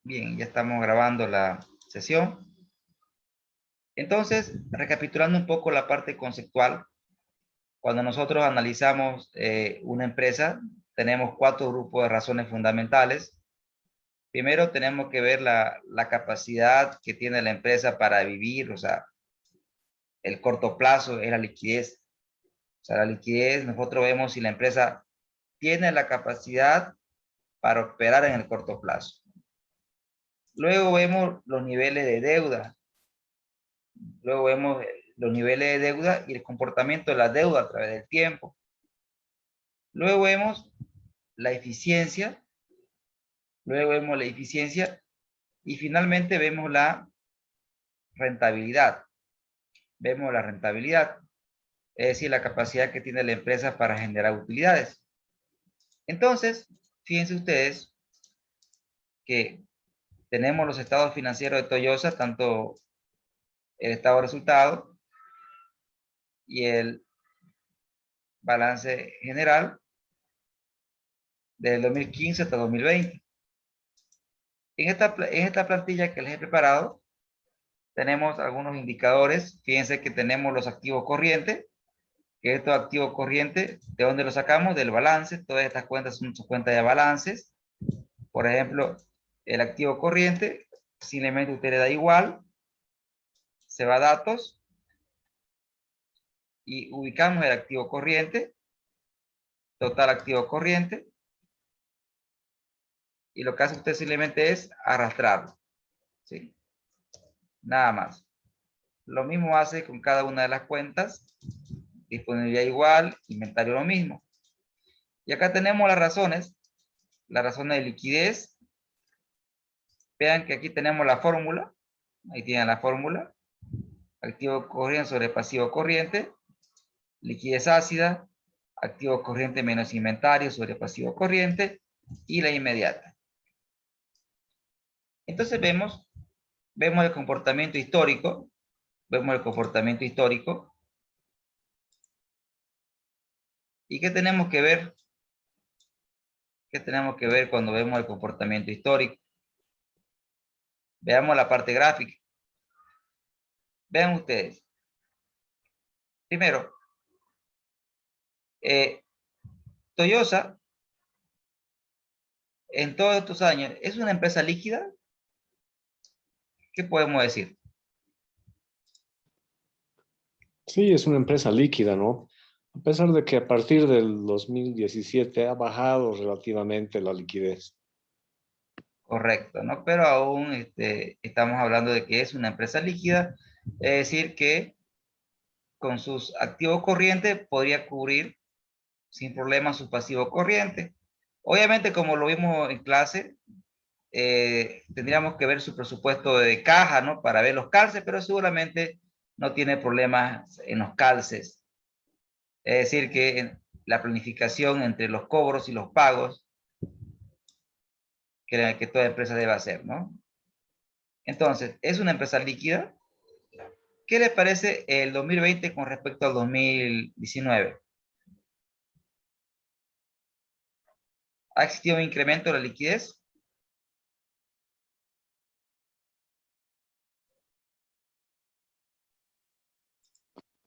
Bien, ya estamos grabando la sesión. Entonces, recapitulando un poco la parte conceptual, cuando nosotros analizamos una empresa, tenemos 4 grupos de razones fundamentales. Primero, tenemos que ver la capacidad que tiene la empresa para vivir, o sea, el corto plazo es la liquidez. O sea, la liquidez, nosotros vemos si la empresa tiene la capacidad para operar en el corto plazo. Luego vemos los niveles de deuda. Luego vemos los niveles de deuda y el comportamiento de la deuda a través del tiempo. Luego vemos la eficiencia. Luego vemos la eficiencia y finalmente vemos la rentabilidad. Vemos la rentabilidad, es decir, la capacidad que tiene la empresa para generar utilidades. Entonces, fíjense ustedes que tenemos los estados financieros de Toyosa, tanto el estado de resultado y el balance general del 2015 hasta 2020. En esta plantilla que les he preparado, tenemos algunos indicadores. Fíjense que tenemos los activos corrientes, que estos activos corrientes, ¿de dónde los sacamos? Del balance. Todas estas cuentas son sus cuentas de balances. Por ejemplo, el activo corriente, simplemente usted le da igual, se va a datos, y ubicamos el activo corriente, total activo corriente, y lo que hace usted simplemente es arrastrarlo, ¿sí? Nada más. Lo mismo hace con cada una de las cuentas, disponibilidad igual, inventario lo mismo. Y acá tenemos las razones de liquidez. Vean que aquí tenemos la fórmula, ahí tienen la fórmula, activo corriente sobre pasivo corriente, liquidez ácida, activo corriente menos inventario sobre pasivo corriente y la inmediata. Entonces vemos el comportamiento histórico, ¿y qué tenemos que ver? ¿Qué tenemos que ver cuando vemos el comportamiento histórico? Veamos la parte gráfica. Vean ustedes. Primero, Toyosa, en todos estos años, ¿es una empresa líquida? ¿Qué podemos decir? Sí, es una empresa líquida, ¿no? A pesar de que a partir del 2017 ha bajado relativamente la liquidez. Correcto, ¿no? Pero aún estamos hablando de que es una empresa líquida, es decir, que con sus activos corrientes podría cubrir sin problema su pasivo corriente. Obviamente, como lo vimos en clase, tendríamos que ver su presupuesto de caja, ¿no? Para ver los calces, pero seguramente no tiene problemas en los calces. Es decir, que la planificación entre los cobros y los pagos que toda empresa debe hacer, ¿no? Entonces, ¿es una empresa líquida? ¿Qué le parece el 2020 con respecto al 2019? ¿Ha existido un incremento de la liquidez?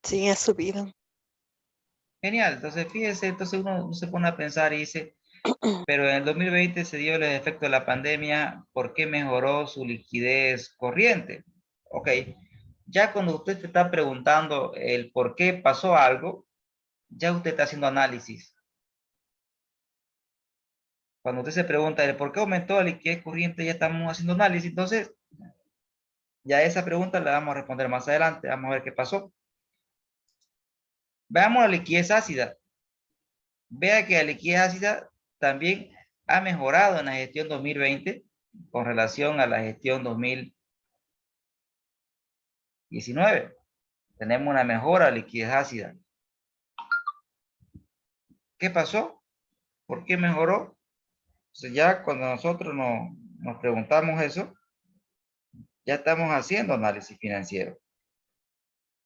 Sí, ha subido. Genial, entonces fíjese, entonces uno se pone a pensar y dice, pero en el 2020 se dio el efecto de la pandemia, ¿por qué mejoró su liquidez corriente? Ok, ya cuando usted se está preguntando el por qué pasó algo, ya usted está haciendo análisis. Cuando usted se pregunta el por qué aumentó la liquidez corriente, ya estamos haciendo análisis. Entonces, ya esa pregunta la vamos a responder más adelante. Vamos a ver qué pasó. Veamos la liquidez ácida. Vea que la liquidez ácida también ha mejorado en la gestión 2020 con relación a la gestión 2019. Tenemos una mejora de liquidez ácida. ¿Qué pasó? ¿Por qué mejoró? Entonces ya cuando nosotros nos preguntamos eso, ya estamos haciendo análisis financiero.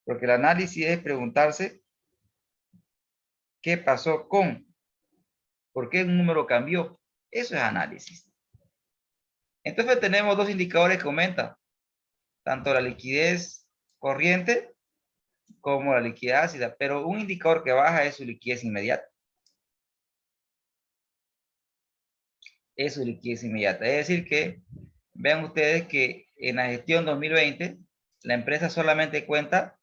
Porque el análisis es preguntarse qué pasó con, por qué un número cambió. Eso es análisis. Entonces tenemos dos indicadores que aumentan, tanto la liquidez corriente como la liquidez ácida, pero un indicador que baja es su liquidez inmediata. Es su liquidez inmediata. Es decir que, vean ustedes que en la gestión 2020, la empresa solamente cuenta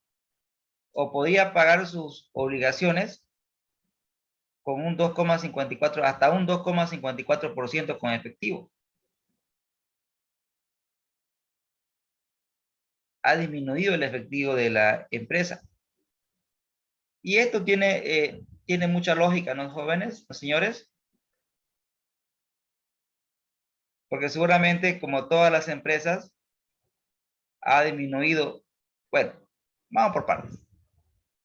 o podía pagar sus obligaciones con un 2,54, hasta un 2,54% con efectivo. Ha disminuido el efectivo de la empresa. Y esto tiene mucha lógica, ¿no, jóvenes, ¿no, señores? Porque seguramente, como todas las empresas, ha disminuido. Bueno, vamos por partes.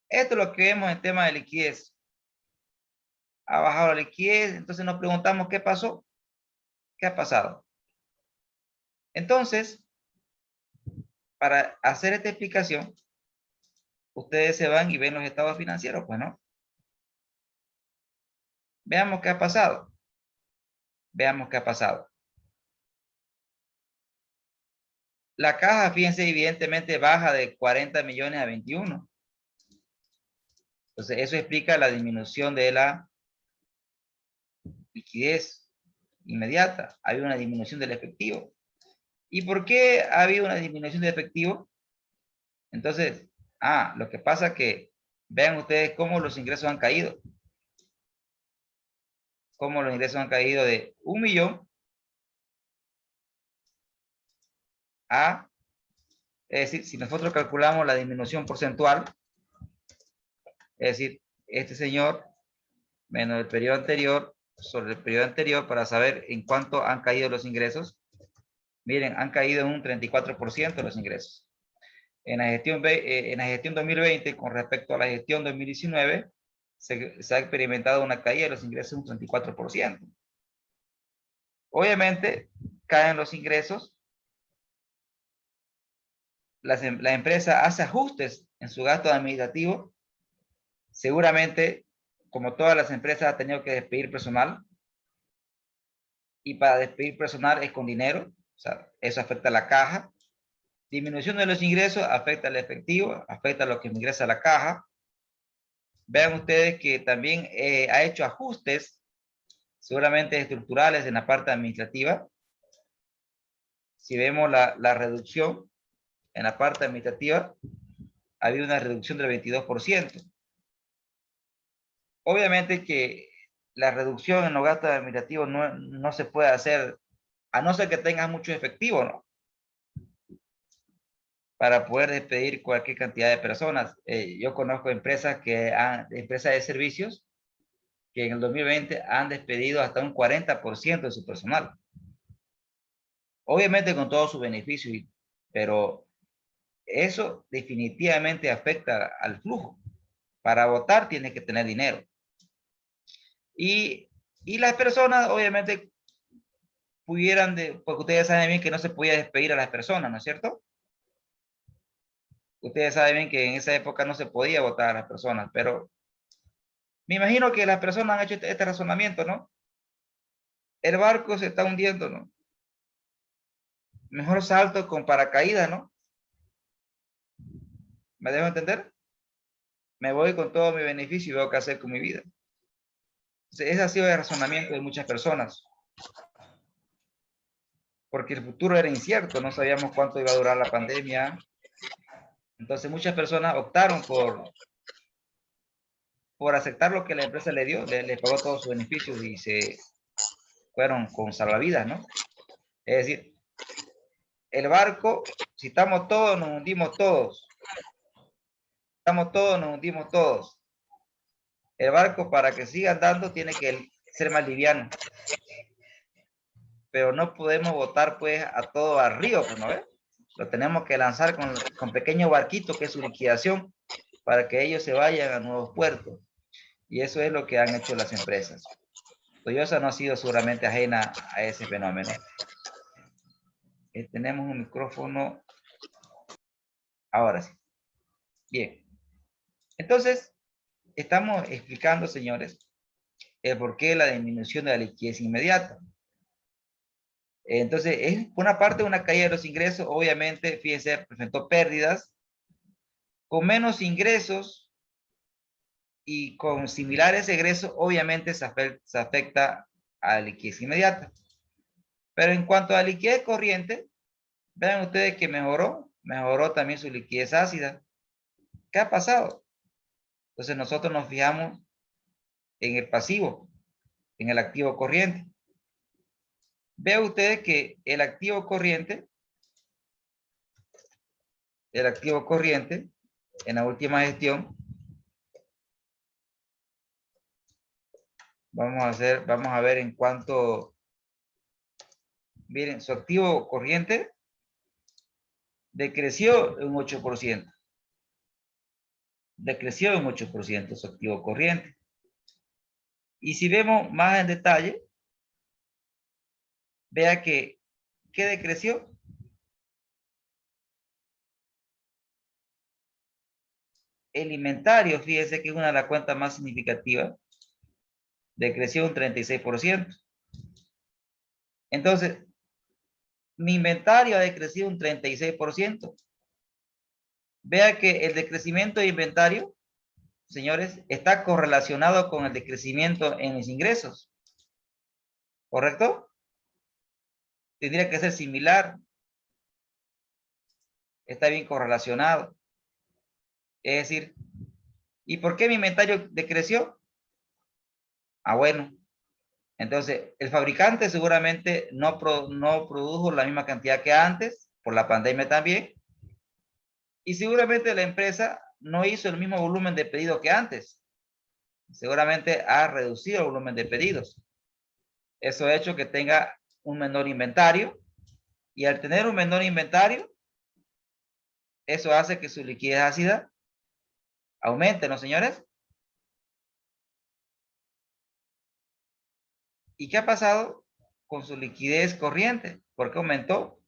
Esto es lo que vemos en tema de liquidez. Ha bajado la liquidez, entonces nos preguntamos qué pasó. ¿Qué ha pasado? Entonces, para hacer esta explicación, ustedes se van y ven los estados financieros, pues, ¿no? Veamos qué ha pasado. Veamos qué ha pasado. La caja, fíjense, evidentemente baja de 40 millones a 21. Entonces, eso explica la disminución de la liquidez inmediata. Hay una disminución del efectivo. ¿Y por qué ha habido una disminución de efectivo? Entonces, lo que pasa es que vean ustedes cómo los ingresos han caído. Cómo los ingresos han caído de 1 millón a, es decir, si nosotros calculamos la disminución porcentual, es decir, este señor menos el periodo anterior sobre el periodo anterior para saber en cuánto han caído los ingresos. Miren, han caído en un 34% los ingresos. En la gestión 2020 con respecto a la gestión 2019 se ha experimentado una caída de los ingresos de un 34%. Obviamente, caen los ingresos, la empresa hace ajustes en su gasto administrativo, seguramente, como todas las empresas, ha tenido que despedir personal, y para despedir personal es con dinero, o sea, eso afecta a la caja. Disminución de los ingresos afecta al efectivo, afecta a lo que ingresa a la caja. Vean ustedes que también ha hecho ajustes, seguramente estructurales en la parte administrativa. Si vemos la reducción en la parte administrativa, ha habido una reducción del 22%. Obviamente que la reducción en los gastos administrativos no se puede hacer, a no ser que tengas mucho efectivo, ¿no? Para poder despedir cualquier cantidad de personas. Yo conozco empresas empresas de servicios que en el 2020 han despedido hasta un 40% de su personal. Obviamente con todo su beneficio, pero eso definitivamente afecta al flujo. Para votar tiene que tener dinero. Y las personas obviamente porque ustedes saben bien que no se podía despedir a las personas, ¿no es cierto? Ustedes saben bien que en esa época no se podía votar a las personas, pero me imagino que las personas han hecho este razonamiento, ¿no? El barco se está hundiendo, ¿no? Mejor salto con paracaídas, ¿no? ¿Me dejo entender? Me voy con todo mi beneficio y veo qué hacer con mi vida. Ese ha sido el razonamiento de muchas personas. Porque el futuro era incierto, no sabíamos cuánto iba a durar la pandemia. Entonces muchas personas optaron por aceptar lo que la empresa le dio, le pagó todos sus beneficios y se fueron con salvavidas, ¿no? Es decir, el barco, si estamos todos, nos hundimos todos. Estamos todos, nos hundimos todos. El barco, para que siga andando, tiene que ser más liviano. Pero no podemos botar, pues, a todo al río, pues, ¿no ves? Lo tenemos que lanzar con pequeños barquitos, que es su liquidación, para que ellos se vayan a nuevos puertos. Y eso es lo que han hecho las empresas. Toyosa no ha sido seguramente ajena a ese fenómeno. Tenemos un micrófono. Ahora sí. Bien. Entonces, estamos explicando, señores, el por qué la disminución de la liquidez inmediata. Entonces, es una parte de una caída de los ingresos, obviamente, fíjense, presentó pérdidas. Con menos ingresos y con similares egresos, obviamente se afecta a la liquidez inmediata. Pero en cuanto a liquidez corriente, vean ustedes que mejoró también su liquidez ácida. ¿Qué ha pasado? Entonces nosotros nos fijamos en el pasivo, en el activo corriente. Vean ustedes que el activo corriente, en la última gestión, vamos a ver en cuánto, miren, su activo corriente decreció un 8%. Decreció un 8% su activo corriente. Y si vemos más en detalle, vea que, ¿qué decreció? El inventario, fíjese que es una de las cuentas más significativas, decreció un 36%. Entonces, mi inventario ha decrecido un 36%. Vea que el decrecimiento de inventario, señores, está correlacionado con el decrecimiento en mis ingresos. ¿Correcto? Tendría que ser similar. Está bien correlacionado. Es decir, ¿y por qué mi inventario decreció? Ah, bueno. Entonces, el fabricante seguramente no produjo la misma cantidad que antes, por la pandemia también. Y seguramente la empresa no hizo el mismo volumen de pedidos que antes. Seguramente ha reducido el volumen de pedidos. Eso ha hecho que tenga un menor inventario. Y al tener un menor inventario, eso hace que su liquidez ácida aumente, ¿no, señores? ¿Y qué ha pasado con su liquidez corriente? ¿Por qué aumentó?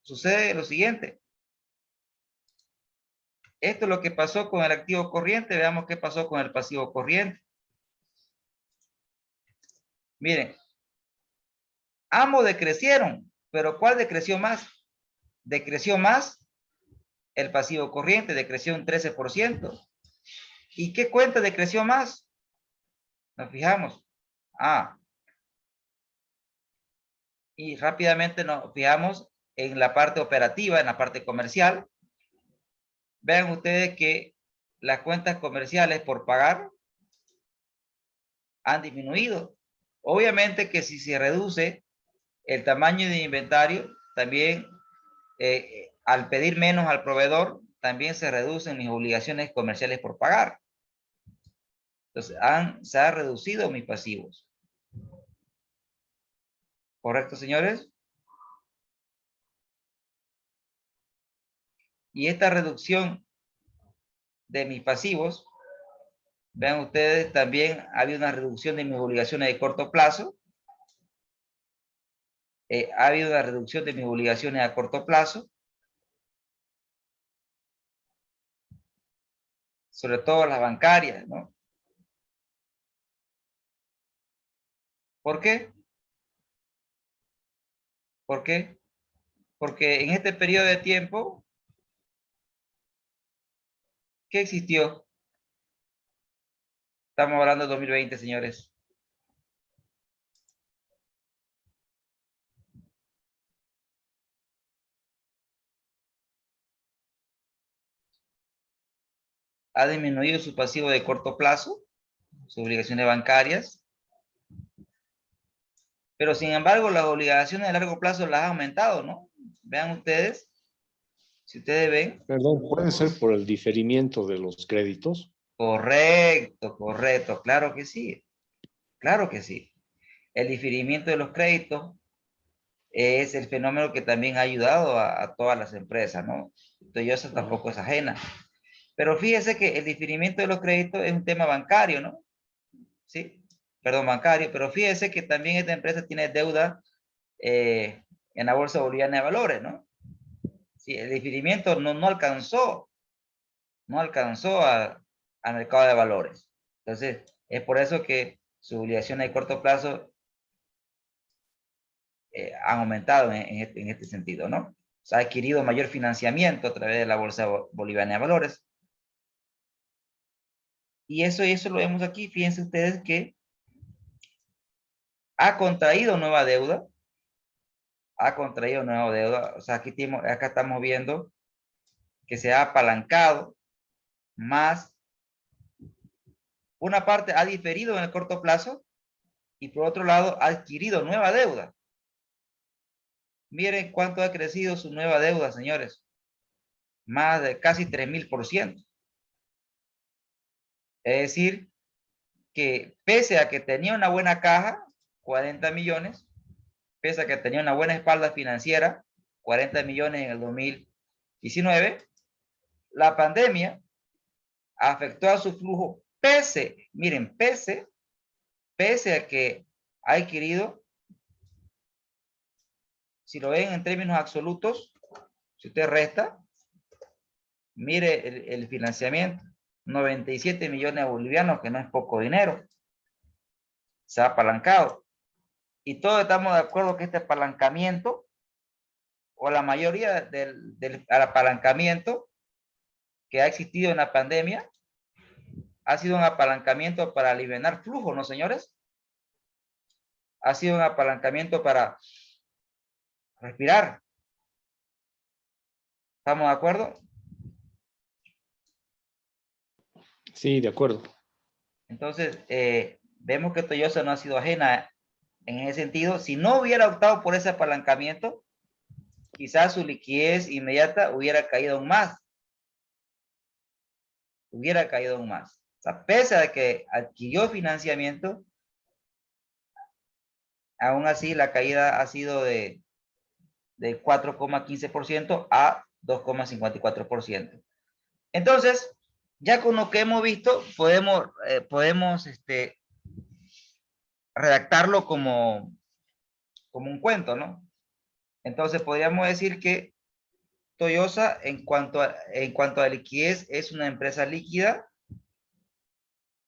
Sucede lo siguiente. Esto es lo que pasó con el activo corriente. Veamos qué pasó con el pasivo corriente. Miren, ambos decrecieron, pero ¿cuál decreció más? Decreció más el pasivo corriente, decreció un 13%. ¿Y qué cuenta decreció más? Nos fijamos. Y rápidamente nos fijamos en la parte operativa, en la parte comercial. Vean ustedes que las cuentas comerciales por pagar han disminuido. Obviamente que si se reduce el tamaño de inventario, también al pedir menos al proveedor, también se reducen mis obligaciones comerciales por pagar. Entonces, se han reducido mis pasivos. ¿Correcto, señores? Y esta reducción de mis pasivos, vean ustedes, también ha habido una reducción de mis obligaciones de corto plazo. Ha habido una reducción de mis obligaciones a corto plazo. Sobre todo las bancarias, ¿no? ¿Por qué? ¿Por qué? Porque en este periodo de tiempo, ¿qué existió? Estamos hablando de 2020, señores. Ha disminuido su pasivo de corto plazo, sus obligaciones bancarias, pero sin embargo las obligaciones de largo plazo las ha aumentado, ¿no? Vean ustedes, si ustedes ven. Perdón, ¿puede ser por el diferimiento de los créditos? Correcto, correcto, claro que sí, claro que sí. El diferimiento de los créditos es el fenómeno que también ha ayudado a todas las empresas, ¿no? Entonces, eso tampoco es ajena. Pero fíjese que el diferimiento de los créditos es un tema bancario, ¿no? Sí, perdón, bancario, pero fíjese que también esta empresa tiene deuda en la Bolsa Boliviana de Valores, ¿no? Sí, el diferimiento no alcanzó al mercado de valores. Entonces, es por eso que sus obligaciones de corto plazo han aumentado en este sentido, ¿no? Se ha adquirido mayor financiamiento a través de la Bolsa Boliviana de Valores. Y eso lo vemos aquí. Fíjense ustedes que ha contraído nueva deuda. O sea, acá estamos viendo que se ha apalancado más. Una parte ha diferido en el corto plazo y por otro lado ha adquirido nueva deuda. Miren cuánto ha crecido su nueva deuda, señores. Más de casi 3000%. Es decir, que pese a que tenía una buena caja, 40 millones, pese a que tenía una buena espalda financiera, 40 millones en el 2019, la pandemia afectó a su flujo miren, pese a que ha adquirido, si lo ven en términos absolutos, si usted resta, mire el financiamiento, 97 millones de bolivianos, que no es poco dinero, se ha apalancado. Y todos estamos de acuerdo que este apalancamiento, o la mayoría del apalancamiento que ha existido en la pandemia, ha sido un apalancamiento para aliviar flujo, ¿no, señores? Ha sido un apalancamiento para respirar. ¿Estamos de acuerdo? Sí, de acuerdo. Entonces, vemos que Toyosa no ha sido ajena en ese sentido. Si no hubiera optado por ese apalancamiento, quizás su liquidez inmediata hubiera caído aún más. O sea, pese a que adquirió financiamiento, aún así la caída ha sido de 4,15% a 2,54%. Entonces, ya con lo que hemos visto, podemos redactarlo como un cuento, ¿no? Entonces, podríamos decir que Toyosa, en cuanto a liquidez, es una empresa líquida.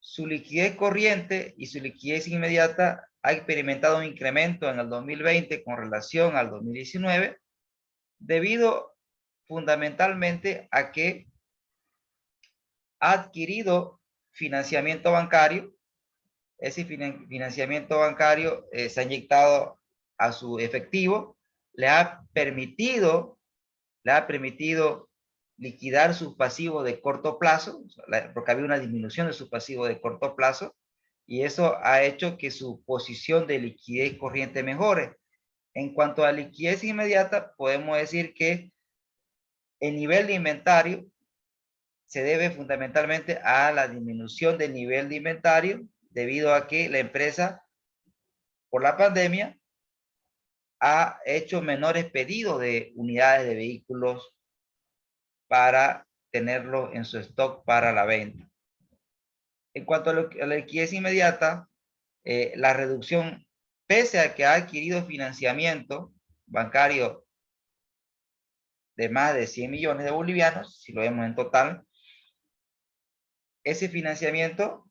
Su liquidez corriente y su liquidez inmediata ha experimentado un incremento en el 2020 con relación al 2019, debido fundamentalmente a que ha adquirido financiamiento bancario. Ese financiamiento bancario se ha inyectado a su efectivo, le ha permitido liquidar sus pasivos de corto plazo, porque había una disminución de su pasivo de corto plazo, y eso ha hecho que su posición de liquidez corriente mejore. En cuanto a liquidez inmediata, podemos decir que el nivel de inventario se debe fundamentalmente a la disminución del nivel de inventario, debido a que la empresa, por la pandemia, ha hecho menores pedidos de unidades de vehículos para tenerlo en su stock para la venta. En cuanto a la liquidez inmediata, la reducción, pese a que ha adquirido financiamiento bancario de más de 100 millones de bolivianos, si lo vemos en total, ese financiamiento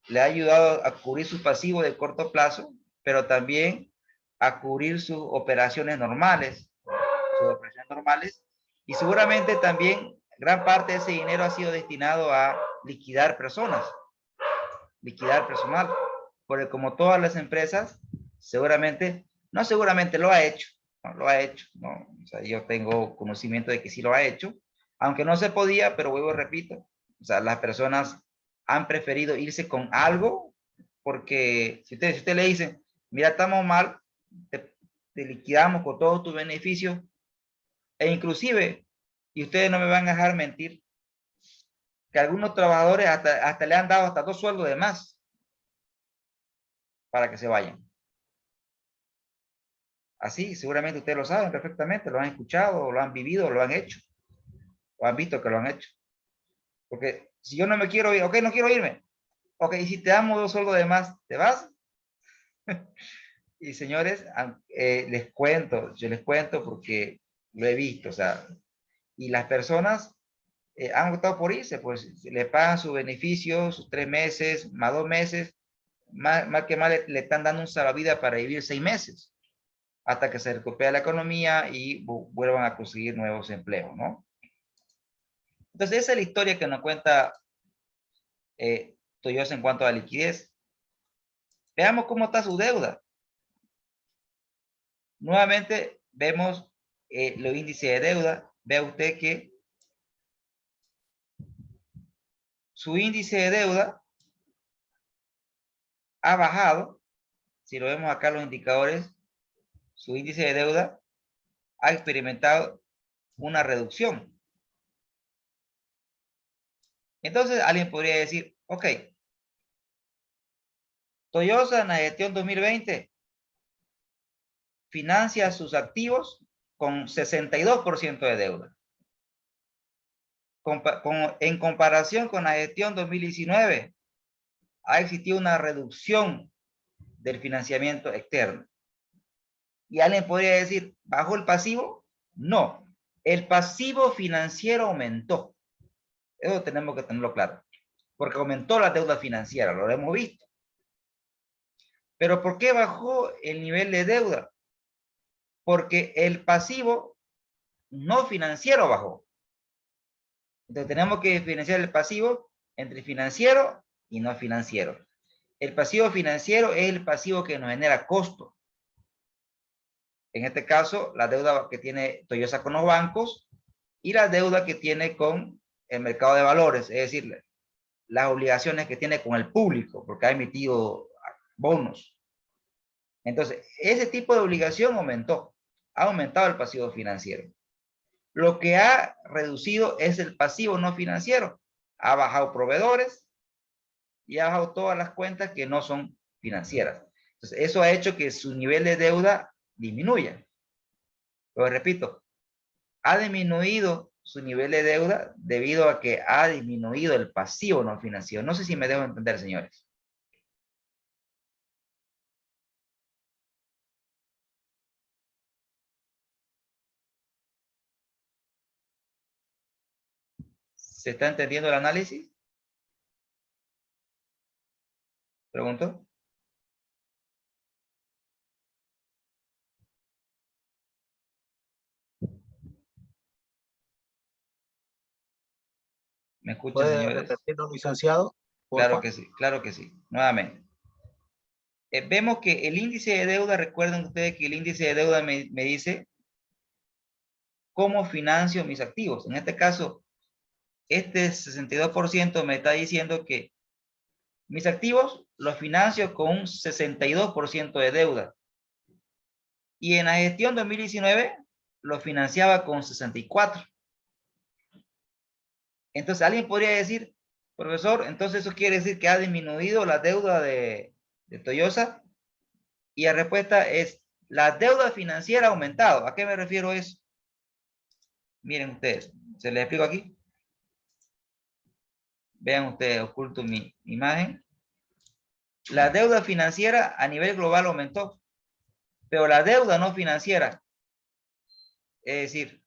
le ha ayudado a cubrir su pasivo de corto plazo, pero también a cubrir sus operaciones normales, y seguramente también gran parte de ese dinero ha sido destinado a liquidar personal, porque como todas las empresas, no seguramente lo ha hecho, ¿no? O sea, yo tengo conocimiento de que sí lo ha hecho, aunque no se podía, pero vuelvo y repito, o sea, las personas han preferido irse con algo, porque si usted le dice, mira, estamos mal, te liquidamos con todos tus beneficios, e inclusive, y ustedes no me van a dejar mentir, que algunos trabajadores hasta le han dado hasta 2 sueldos de más para que se vayan. Así, seguramente ustedes lo saben perfectamente, lo han escuchado, lo han vivido, lo han hecho, o han visto que lo han hecho. Porque si yo no me quiero ir, ok, no quiero irme. Ok, y si te damos 2 sueldos de más, ¿te vas? Y señores, yo les cuento porque lo he visto, o sea, y las personas han optado por irse, pues le pagan su beneficio, sus 3 meses, más 2 meses, más que más le están dando un salvavidas para vivir 6 meses. hasta que se recupere la economía y vuelvan a conseguir nuevos empleos, ¿no? Entonces, esa es la historia que nos cuenta Toyosa en cuanto a la liquidez. Veamos cómo está su deuda. Nuevamente, vemos los índices de deuda. Vea usted que su índice de deuda ha bajado. Si lo vemos acá los indicadores, su índice de deuda ha experimentado una reducción. Entonces, alguien podría decir, ok, Toyosa en la gestión 2020 financia sus activos con 62% de deuda. En comparación con la gestión 2019, ha existido una reducción del financiamiento externo. Y alguien podría decir, ¿bajó el pasivo? No, el pasivo financiero aumentó. Eso tenemos que tenerlo claro, porque aumentó la deuda financiera, lo hemos visto. Pero ¿por qué bajó el nivel de deuda? Porque el pasivo no financiero bajó. Entonces tenemos que diferenciar el pasivo entre financiero y no financiero. El pasivo financiero es el pasivo que nos genera costo. En este caso, la deuda que tiene Toyosa con los bancos y la deuda que tiene con el mercado de valores, es decir, las obligaciones que tiene con el público, porque ha emitido bonos. Entonces, ese tipo de obligación aumentó, ha aumentado el pasivo financiero. Lo que ha reducido es el pasivo no financiero. Ha bajado proveedores y ha bajado todas las cuentas que no son financieras. Entonces, eso ha hecho que su nivel de deuda disminuya. Pero repito, ha disminuido su nivel de deuda debido a que ha disminuido el pasivo no financiero. No sé si me dejo entender, señores. ¿Se está entendiendo el análisis? Pregunto. ¿Me escuchan, ¿Puede señores? repetirlo, licenciado? Claro que sí, claro que sí. Nuevamente. Vemos que el índice de deuda, recuerden ustedes que el índice de deuda me dice cómo financio mis activos. En este caso, este 62% me está diciendo que mis activos los financio con un 62% de deuda. Y en la gestión 2019 lo financiaba con 64%. Entonces alguien podría decir, profesor, entonces eso quiere decir que ha disminuido la deuda de Toyosa. Y la respuesta es, la deuda financiera ha aumentado. ¿A qué me refiero eso? Miren ustedes, se les explico aquí. Vean ustedes, oculto mi imagen. La deuda financiera a nivel global aumentó, pero la deuda no financiera, es decir,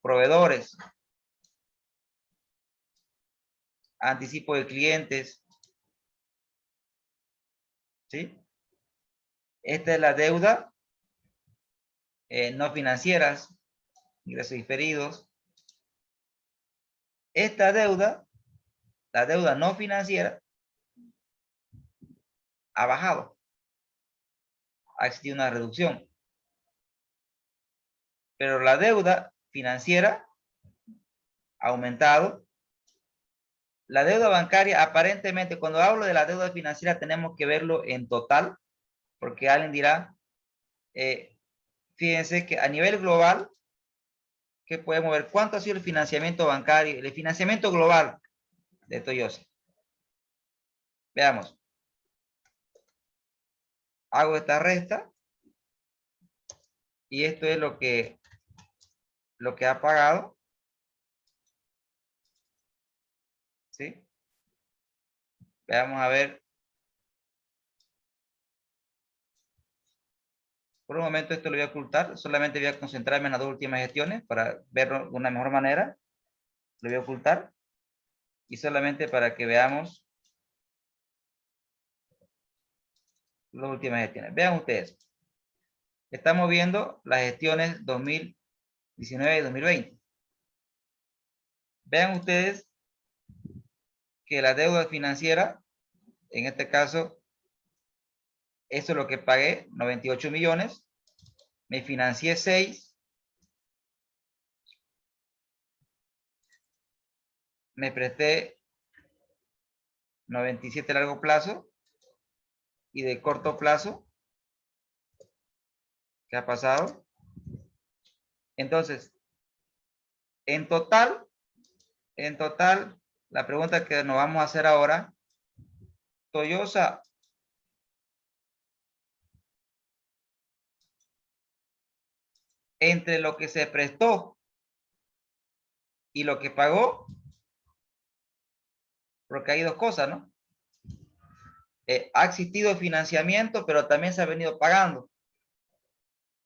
proveedores, anticipo de clientes, ¿sí? Esta es la deuda no financieras, ingresos diferidos. Esta deuda, la deuda no financiera, ha bajado. Ha existido una reducción. Pero la deuda financiera ha aumentado. La deuda bancaria, aparentemente, cuando hablo de la deuda financiera, tenemos que verlo en total, porque alguien dirá, fíjense que a nivel global, ¿qué podemos ver? ¿Cuánto ha sido el financiamiento bancario? El financiamiento global de Toyosa. Veamos. Hago esta resta. Y esto es lo que ha pagado. ¿Sí? Veamos a ver. Por un momento esto lo voy a ocultar. Solamente voy a concentrarme en las dos últimas gestiones para verlo de una mejor manera. Lo voy a ocultar. Y solamente para que veamos las últimas gestiones. Vean ustedes. Estamos viendo las gestiones 2019 y 2020. Vean ustedes que la deuda financiera, en este caso, eso es lo que pagué, 98 millones. Me financié 6. Me presté 97 a largo plazo. Y de corto plazo, ¿qué ha pasado? Entonces, en total, la pregunta que nos vamos a hacer ahora, Toyosa, entre lo que se prestó y lo que pagó, porque hay dos cosas, ¿no? Ha existido financiamiento, pero también se ha venido pagando.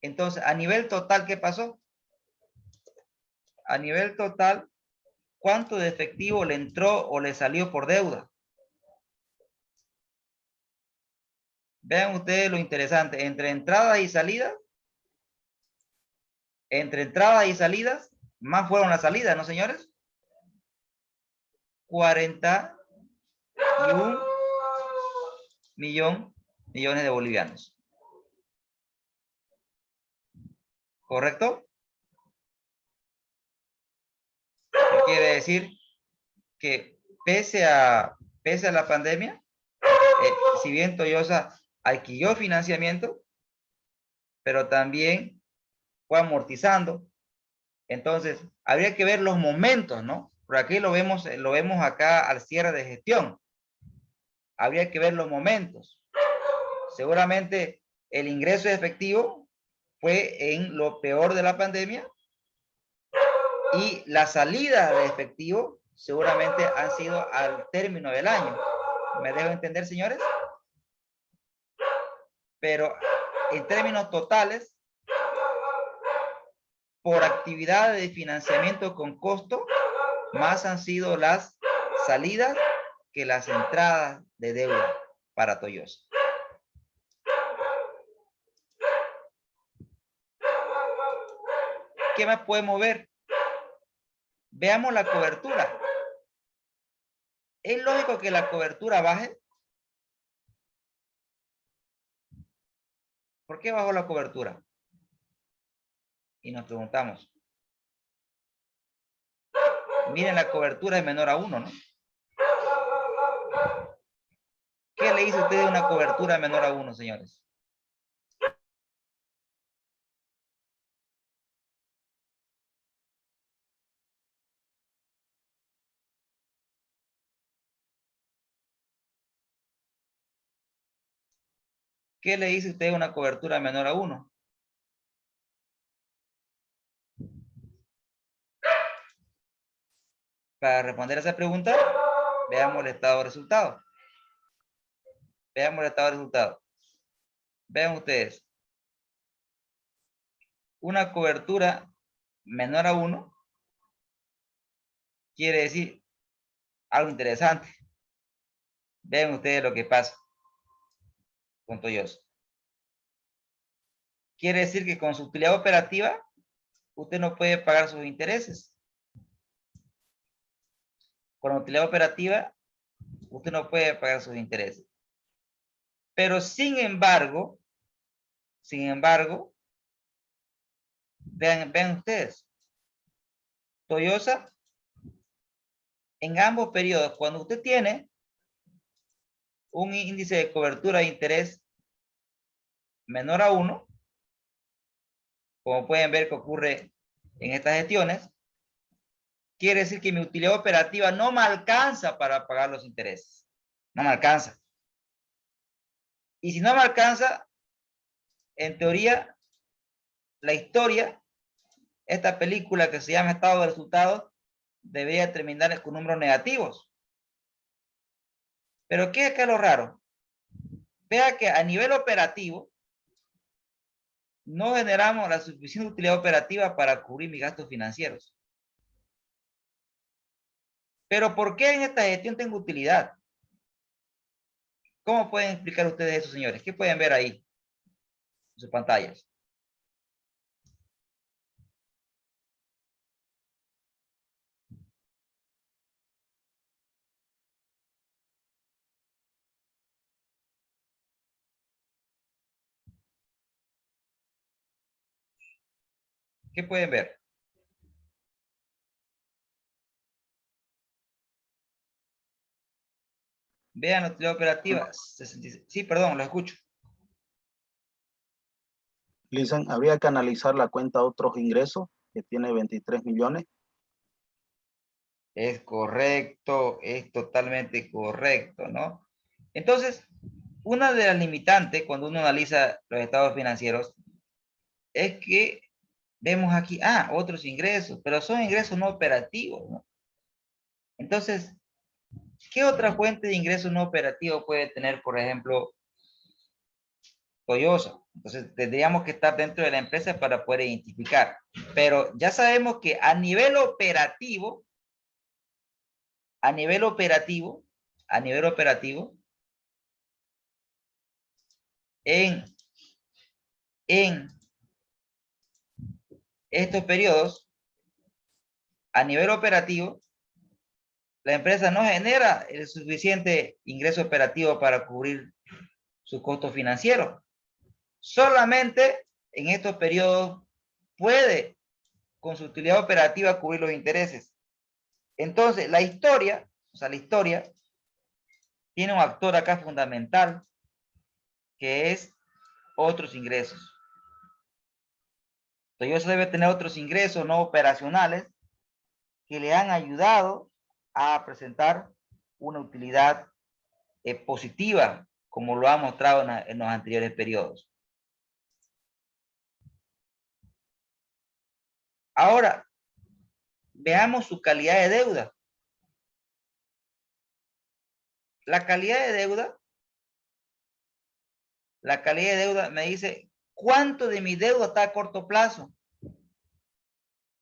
Entonces, a nivel total, ¿qué pasó? A nivel total, ¿cuánto de efectivo le entró o le salió por deuda? Vean ustedes lo interesante, entre entradas y salidas, más fueron las salidas, ¿no, señores? 41 millones de bolivianos. ¿Correcto? ¿Qué quiere decir? Que pese a la pandemia, si bien Toyosa adquirió financiamiento, pero también fue amortizando. Entonces, habría que ver los momentos, ¿no? Por aquí lo vemos acá al cierre de gestión. Habría que ver los momentos. Seguramente el ingreso efectivo fue en lo peor de la pandemia y la salida de efectivo seguramente han sido al término del año. ¿Me dejo entender, señores? Pero en términos totales, por actividad de financiamiento con costo, más han sido las salidas que las entradas de deuda para Toyosa. ¿Qué más podemos ver? Veamos la cobertura. ¿Es lógico que la cobertura baje? ¿Por qué bajó la cobertura? Y nos preguntamos. Miren, la cobertura es menor a 1, ¿no? ¿Qué le dice usted de una cobertura menor a 1, señores? ¿Qué le dice usted de una cobertura menor a 1? Para responder a esa pregunta, veamos el estado de resultados. Veamos el estado de resultados. Vean ustedes. Una cobertura menor a 1 quiere decir algo interesante. Vean ustedes lo que pasa con Toyosa. Quiere decir que con su utilidad operativa, usted no puede pagar sus intereses. Con la utilidad operativa, usted no puede pagar sus intereses. Pero sin embargo, vean ustedes, Toyosa, en ambos periodos, cuando usted tiene un índice de cobertura de interés menor a 1, como pueden ver que ocurre en estas gestiones, quiere decir que mi utilidad operativa no me alcanza para pagar los intereses. No me alcanza. Y si no me alcanza, en teoría, la historia, esta película que se llama Estado de Resultados, debería terminar con números negativos. Pero ¿qué es acá lo raro? Vea que a nivel operativo, no generamos la suficiente utilidad operativa para cubrir mis gastos financieros. Pero ¿por qué en esta gestión tengo utilidad? ¿Cómo pueden explicar ustedes eso, señores? ¿Qué pueden ver ahí en sus pantallas? ¿Qué pueden ver? Vean la utilidad operativa. 66. Sí, perdón, lo escucho. Dicen, habría que analizar la cuenta de otros ingresos, que tiene 23 millones. Es correcto, es totalmente correcto, ¿no? Entonces, una de las limitantes cuando uno analiza los estados financieros es que vemos aquí, otros ingresos, pero son ingresos no operativos, ¿no? Entonces, ¿qué otra fuente de ingresos no operativos puede tener, por ejemplo, Toyosa? Entonces, tendríamos que estar dentro de la empresa para poder identificar. Pero ya sabemos que a nivel operativo, en estos periodos, a nivel operativo, la empresa no genera el suficiente ingreso operativo para cubrir sus costos financieros. Solamente en estos periodos puede, con su utilidad operativa, cubrir los intereses. Entonces, la historia tiene un actor acá fundamental, que es otros ingresos. Entonces, debe tener otros ingresos no operacionales que le han ayudado a presentar una utilidad positiva, como lo ha mostrado en los anteriores periodos. Ahora, veamos su calidad de deuda. La calidad de deuda me dice cuánto de mi deuda está a corto plazo.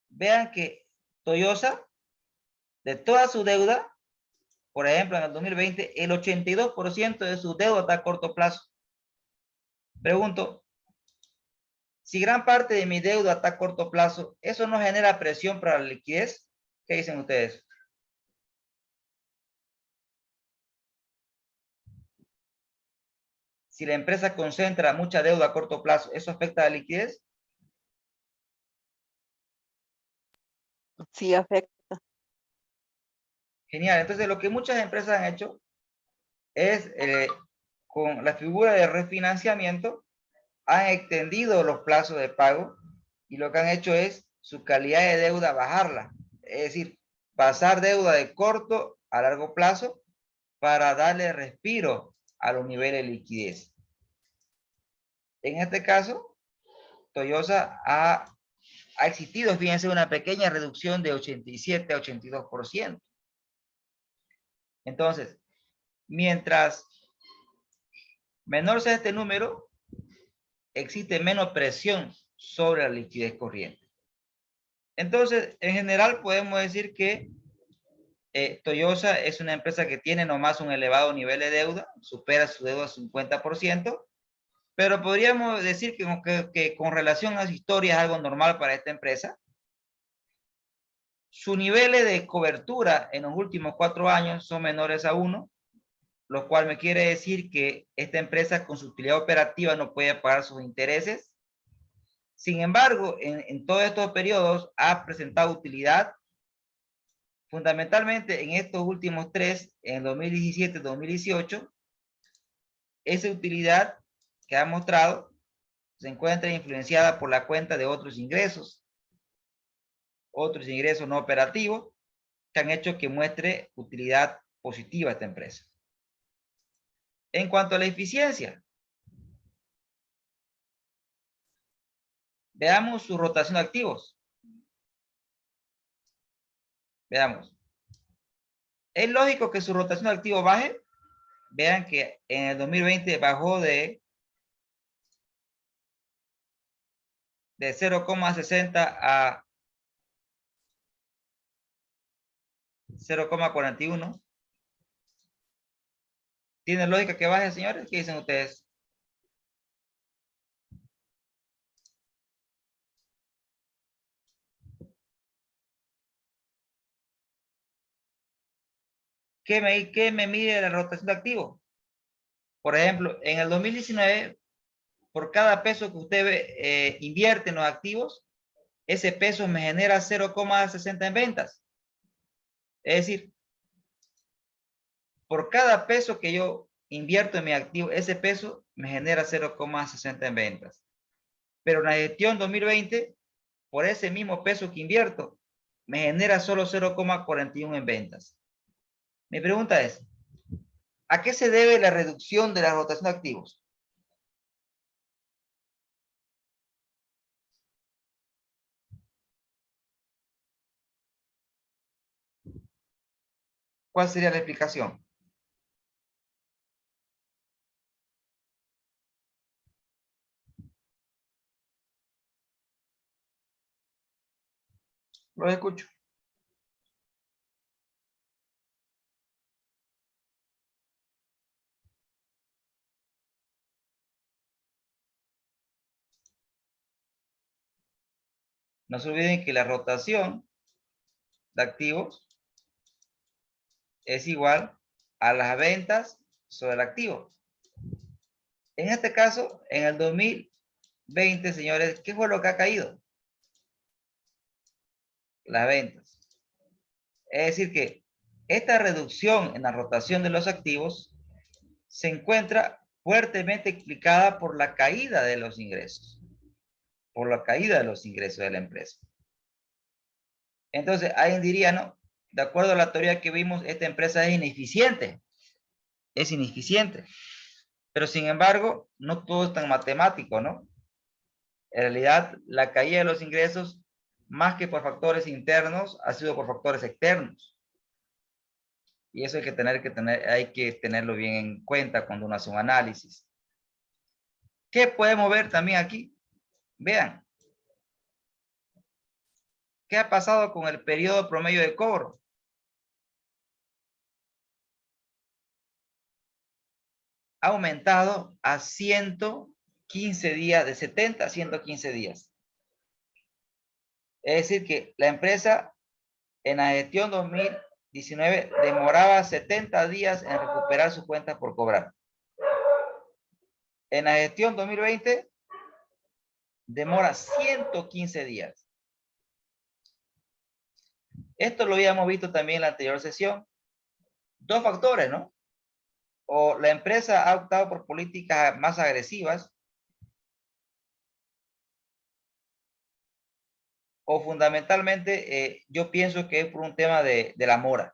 Vean que Toyosa, de toda su deuda, por ejemplo, en el 2020, el 82% de su deuda está a corto plazo. Pregunto, si gran parte de mi deuda está a corto plazo, ¿eso no genera presión para la liquidez? ¿Qué dicen ustedes? Si la empresa concentra mucha deuda a corto plazo, ¿eso afecta a la liquidez? Sí, afecta. Genial. Entonces, lo que muchas empresas han hecho es, con la figura de refinanciamiento, han extendido los plazos de pago y lo que han hecho es su calidad de deuda bajarla. Es decir, pasar deuda de corto a largo plazo para darle respiro a los niveles de liquidez. En este caso, Toyosa ha existido, fíjense, una pequeña reducción de 87 a 82%. Entonces, mientras menor sea este número, existe menos presión sobre la liquidez corriente. Entonces, en general podemos decir que Toyosa es una empresa que tiene nomás un elevado nivel de deuda, supera su deuda 50%, pero podríamos decir que con relación a su historia es algo normal para esta empresa. Sus niveles de cobertura en los últimos 4 años son menores a 1, lo cual me quiere decir que esta empresa con su utilidad operativa no puede pagar sus intereses. Sin embargo, en todos estos periodos ha presentado utilidad, fundamentalmente en estos últimos 3, en 2017 y 2018. Esa utilidad que ha mostrado se encuentra influenciada por la cuenta de otros ingresos no operativos, que han hecho que muestre utilidad positiva esta empresa. En cuanto a la eficiencia, veamos su rotación de activos. Veamos. ¿Es lógico que su rotación de activos baje? Vean que en el 2020 bajó de 0,60 a 0,41. ¿Tiene lógica que baje, señores? ¿Qué dicen ustedes? ¿Qué me mide la rotación de activos? Por ejemplo, en el 2019, por cada peso que usted invierte en los activos, ese peso me genera 0,60 en ventas. Es decir, por cada peso que yo invierto en mi activo, ese peso me genera 0,60 en ventas. Pero en la gestión 2020, por ese mismo peso que invierto, me genera solo 0,41 en ventas. Mi pregunta es, ¿a qué se debe la reducción de la rotación de activos? ¿Cuál sería la explicación? Lo escucho. No se olviden que la rotación de activos es igual a las ventas sobre el activo. En este caso, en el 2020, señores, ¿qué fue lo que ha caído? Las ventas. Es decir que esta reducción en la rotación de los activos se encuentra fuertemente explicada por la caída de los ingresos. Por la caída de los ingresos de la empresa. Entonces, alguien diría, no, de acuerdo a la teoría que vimos, esta empresa es ineficiente. Es ineficiente. Pero sin embargo, no todo es tan matemático, ¿no? En realidad, la caída de los ingresos, más que por factores internos, ha sido por factores externos. Y eso hay que tenerlo bien en cuenta cuando uno hace un análisis. ¿Qué podemos ver también aquí? Vean. ¿Qué ha pasado con el periodo promedio de cobro? Ha aumentado a 115 días, de 70 a 115 días. Es decir que la empresa en la gestión 2019 demoraba 70 días en recuperar su cuenta por cobrar. En la gestión 2020 demora 115 días. Esto lo habíamos visto también en la anterior sesión. Dos factores, ¿no? O la empresa ha optado por políticas más agresivas, o fundamentalmente yo pienso que es por un tema de la mora.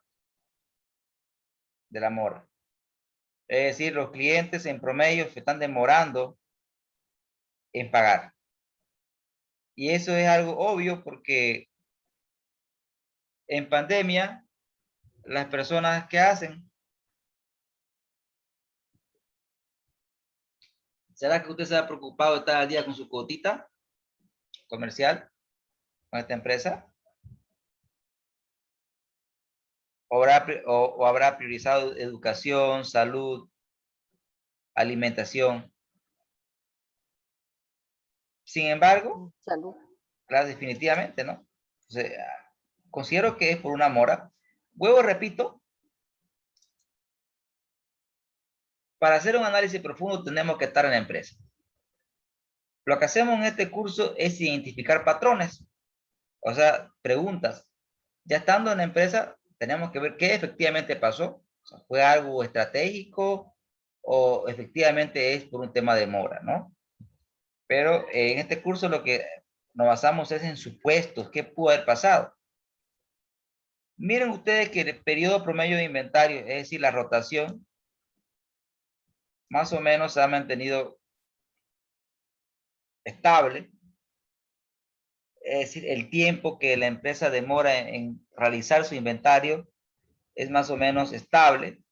De la mora. Es decir, los clientes en promedio se están demorando en pagar. Y eso es algo obvio porque en pandemia, las personas que hacen, ¿será que usted se ha preocupado de estar al día con su cuotita comercial con esta empresa? ¿O habrá priorizado educación, salud, alimentación? Sin embargo, Salud. claro, definitivamente, ¿no? O sea, considero que es por una mora. Luego repito, para hacer un análisis profundo tenemos que estar en la empresa. Lo que hacemos en este curso es identificar patrones, o sea, preguntas. Ya estando en la empresa, tenemos que ver qué efectivamente pasó. O sea, ¿fue algo estratégico o efectivamente es por un tema de mora, ¿no? Pero en este curso lo que nos basamos es en supuestos, qué pudo haber pasado. Miren ustedes que el periodo promedio de inventario, es decir, la rotación, más o menos se ha mantenido estable. Es decir, el tiempo que la empresa demora en realizar su inventario es más o menos estable,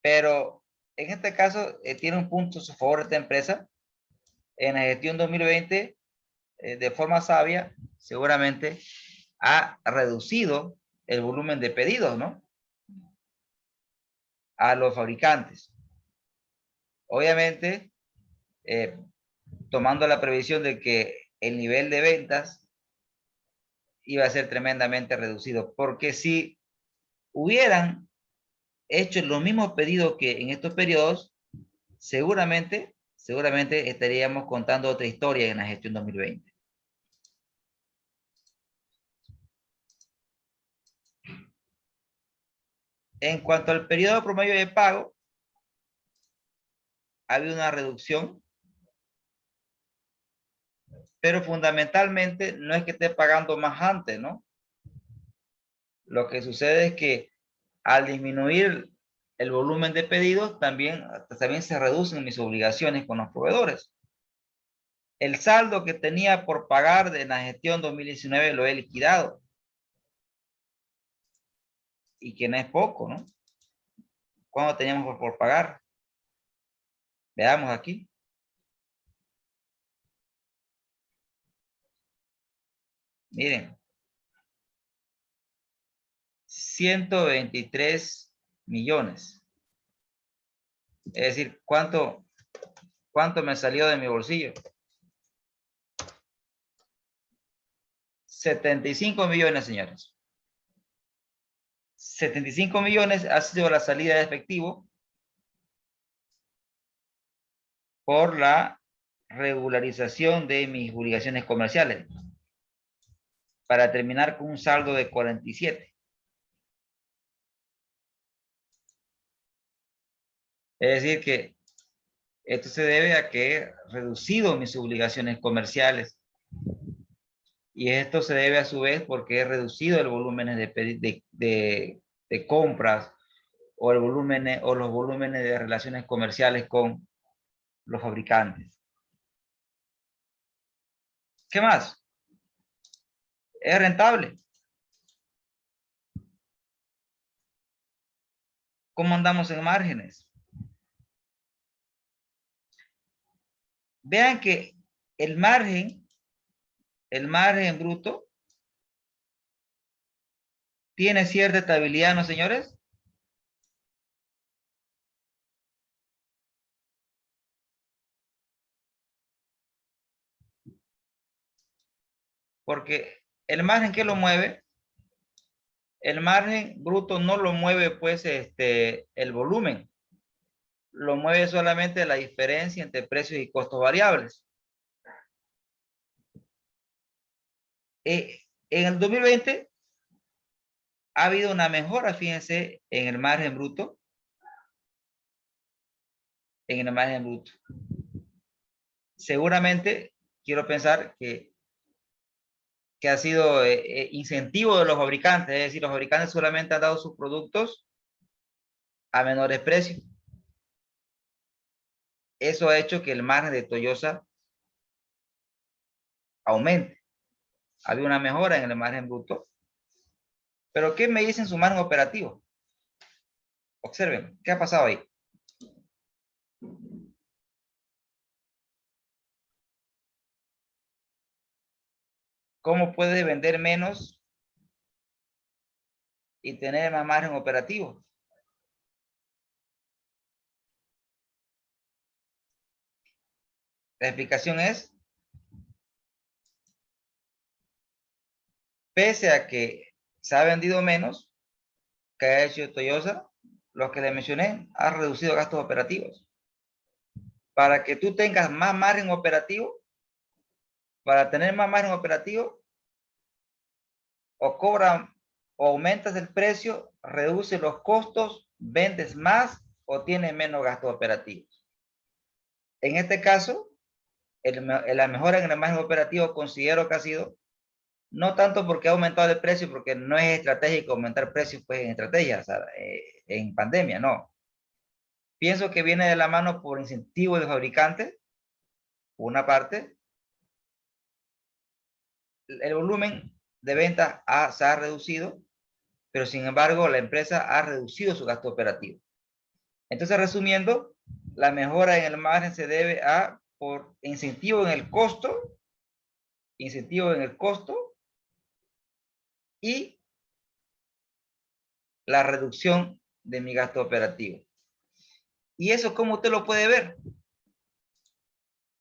pero en este caso tiene un punto a su favor esta empresa. En la gestión 2020, de forma sabia, seguramente ha reducido el volumen de pedidos, ¿no? A los fabricantes. Obviamente, tomando la previsión de que el nivel de ventas iba a ser tremendamente reducido, porque si hubieran hecho los mismos pedidos que en estos periodos, seguramente seguramente estaríamos contando otra historia en la gestión 2020. En cuanto al periodo promedio de pago, ha habido una reducción, pero fundamentalmente no es que esté pagando más antes, ¿no? Lo que sucede es que al disminuir el volumen de pedidos, también se reducen mis obligaciones con los proveedores. El saldo que tenía por pagar de la gestión 2019 lo he liquidado. Y que no es poco, ¿no? ¿Cuánto teníamos por pagar? Veamos aquí. Miren. 123 millones. Es decir, ¿cuánto me salió de mi bolsillo? 75 millones, señores. 75 millones ha sido la salida de efectivo por la regularización de mis obligaciones comerciales, para terminar con un saldo de 47. Es decir que esto se debe a que he reducido mis obligaciones comerciales. Y esto se debe a su vez porque he reducido el volumen de compras o los volúmenes de relaciones comerciales con los fabricantes. ¿Qué más? Es rentable. ¿Cómo andamos en márgenes? Vean que el margen bruto tiene cierta estabilidad, ¿no, señores? Porque el margen, ¿qué lo mueve? El margen bruto no lo mueve, pues, el volumen. Lo mueve solamente la diferencia entre precios y costos variables. En el 2020 ha habido una mejora, fíjense, en el margen bruto. En el margen bruto. Seguramente, quiero pensar que ha sido incentivo de los fabricantes, es decir, los fabricantes solamente han dado sus productos a menores precios. Eso ha hecho que el margen de Toyosa aumente. Había una mejora en el margen bruto. Pero ¿qué me dicen su margen operativo? Observen, ¿qué ha pasado ahí? ¿Cómo puede vender menos y tener más margen operativo? La explicación es, pese a que se ha vendido menos, que ha hecho Toyosa, los que le mencioné, ha reducido gastos operativos. Para que tú tengas más margen operativo, para tener más margen operativo, o cobran o aumentas el precio, reduces los costos, vendes más o tienes menos gastos operativos. En este caso, la mejora en el margen operativo considero que ha sido no tanto porque ha aumentado el precio, porque no es estratégico aumentar precios pues en estrategias, o sea, en pandemia, no. Pienso que viene de la mano por incentivo del fabricante, una parte. El volumen de ventas se ha reducido, pero sin embargo la empresa ha reducido su gasto operativo. Entonces, resumiendo, la mejora en el margen se debe a por incentivo en el costo y la reducción de mi gasto operativo. ¿Y eso cómo usted lo puede ver?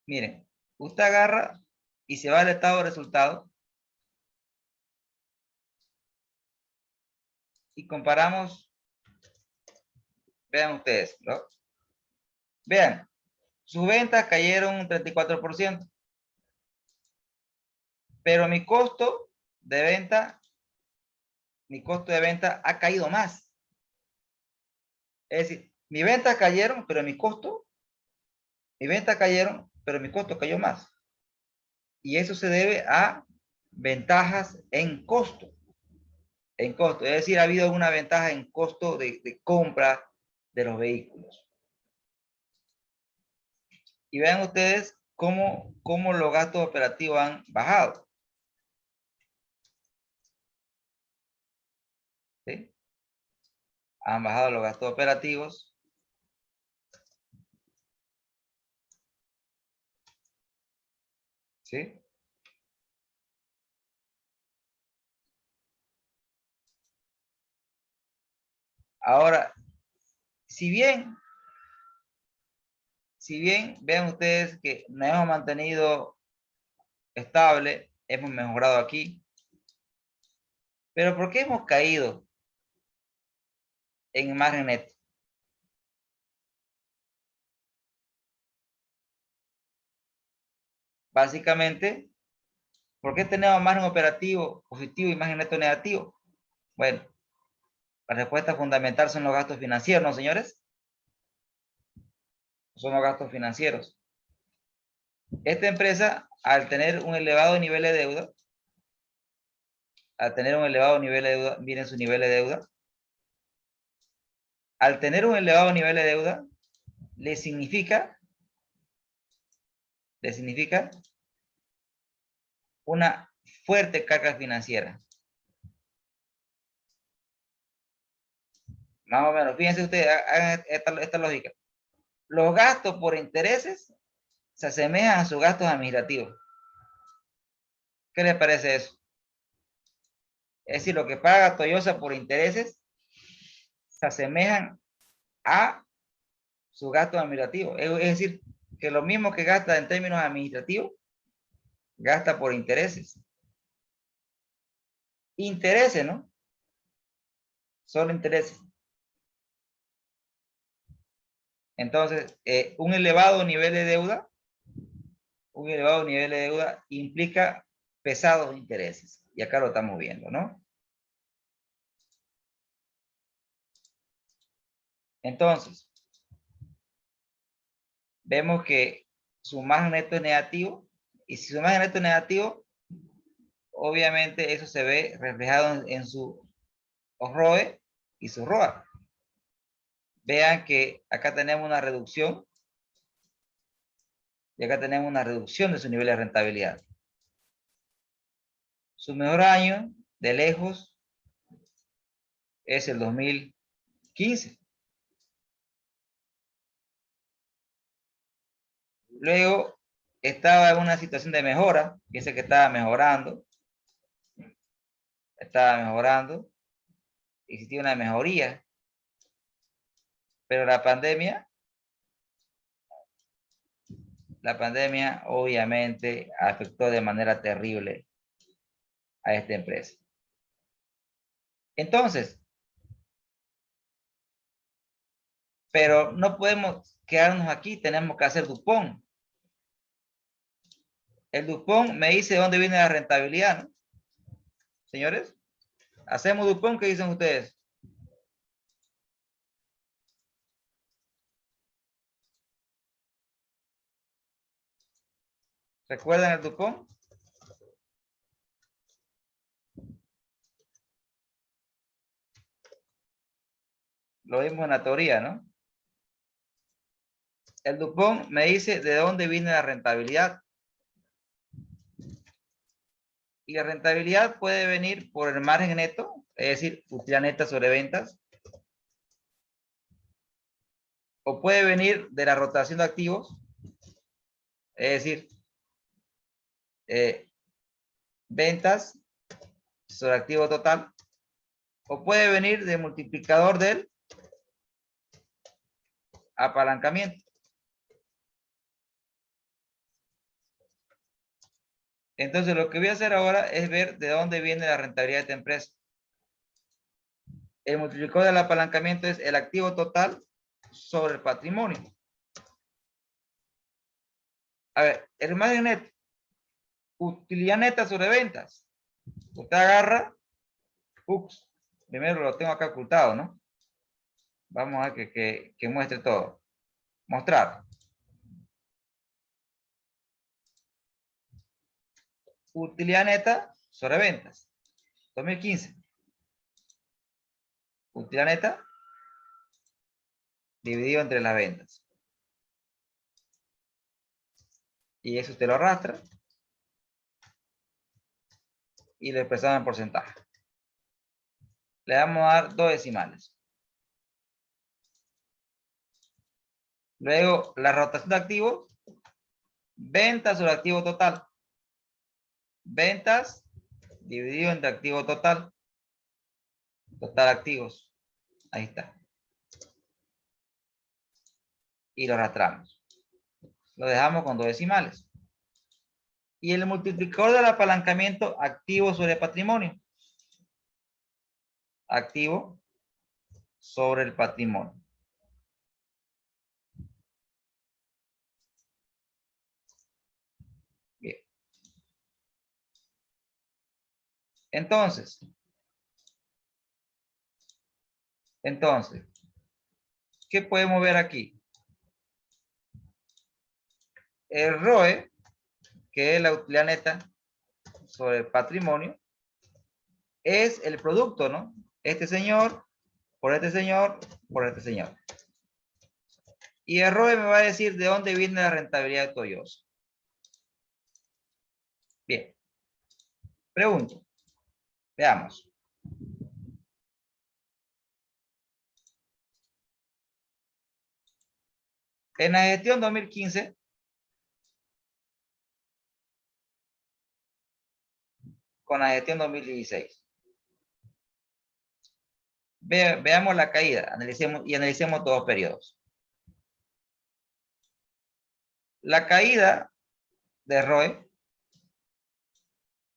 Miren, usted agarra y se va al estado de resultados y comparamos. Vean ustedes, ¿no? Vean, sus ventas cayeron un 34%. Pero mi costo de venta ha caído más. Es decir, mis ventas cayeron, pero mi costo cayó más. Y eso se debe a ventajas en costo. Es decir, ha habido una ventaja en costo de compra de los vehículos. Y vean ustedes cómo los gastos operativos han bajado. ¿Sí? Han bajado los gastos operativos. ¿Sí? Ahora, si bien vean ustedes que nos hemos mantenido estable, hemos mejorado aquí, pero ¿por qué hemos caído en margen neto? Básicamente, ¿por qué tenemos margen operativo positivo y margen neto negativo? Bueno, la respuesta fundamental son los gastos financieros, ¿no, señores? Son los gastos financieros. Esta empresa, al tener un elevado nivel de deuda, miren su nivel de deuda. Al tener un elevado nivel de deuda, le significa una fuerte carga financiera. Más o menos, fíjense ustedes, hagan esta lógica. Los gastos por intereses se asemejan a sus gastos administrativos. ¿Qué les parece eso? Es decir, lo que paga Toyosa por intereses se asemejan a sus gastos administrativos. Es decir, que lo mismo que gasta en términos administrativos, gasta por intereses. Intereses, ¿no? Solo intereses. Entonces, un elevado nivel de deuda implica pesados intereses. Y acá lo estamos viendo, ¿no? Entonces, vemos que su margen neto es negativo. Y si su margen neto es negativo, obviamente eso se ve reflejado en su ROE y su ROA. Vean que acá tenemos una reducción. Y acá tenemos una reducción de su nivel de rentabilidad. Su mejor año, de lejos, es el 2015. Luego, estaba en una situación de mejora. Fíjense que estaba mejorando. Existía una mejoría. Pero la pandemia obviamente afectó de manera terrible a esta empresa. Entonces, pero no podemos quedarnos aquí, tenemos que hacer Dupont. El Dupont me dice de dónde viene la rentabilidad, ¿no? Señores, hacemos Dupont, ¿qué dicen ustedes? ¿Recuerdan el Dupont? Lo vimos en la teoría, ¿no? El Dupont me dice de dónde viene la rentabilidad. Y la rentabilidad puede venir por el margen neto, es decir, utilidad neta sobre ventas. O puede venir de la rotación de activos, es decir, ventas sobre activo total. O puede venir del multiplicador del apalancamiento. Entonces, lo que voy a hacer ahora es ver de dónde viene la rentabilidad de esta empresa. El multiplicador del apalancamiento es el activo total sobre el patrimonio. A ver, el margen neto. Utilidad neta sobre ventas. Usted agarra, primero lo tengo acá ocultado, ¿no? Vamos a que muestre todo. Mostrar. Utilidad neta sobre ventas. 2015. Utilidad neta dividido entre las ventas. Y eso usted lo arrastra. Y lo expresamos en porcentaje. Le vamos a dar 2 decimales. Luego, la rotación de activos. Ventas sobre activo total. Ventas dividido entre activo total. Total activos. Ahí está. Y lo arrastramos. Lo dejamos con 2 decimales. Y el multiplicador del apalancamiento activo sobre patrimonio. Activo sobre el patrimonio. Bien. Entonces, ¿qué podemos ver aquí? El ROE, que es la utilidad neta sobre el patrimonio, es el producto, ¿no? Este señor, por este señor, por este señor. Y el ROE me va a decir de dónde viene la rentabilidad de Toyosa. Bien. Pregunto. Veamos. En la gestión 2015, con la gestión 2016. Veamos la caída, analicemos todos los periodos. La caída de ROE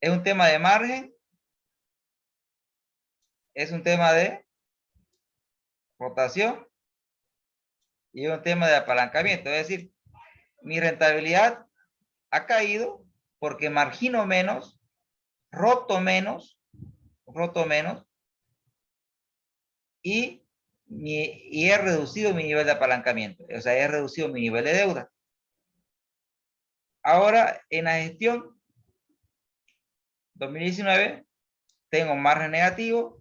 es un tema de margen, es un tema de rotación y es un tema de apalancamiento. Es decir, mi rentabilidad ha caído porque margino menos, roto menos y he reducido mi nivel de apalancamiento. O sea, he reducido mi nivel de deuda. Ahora, en la gestión 2019, tengo margen negativo,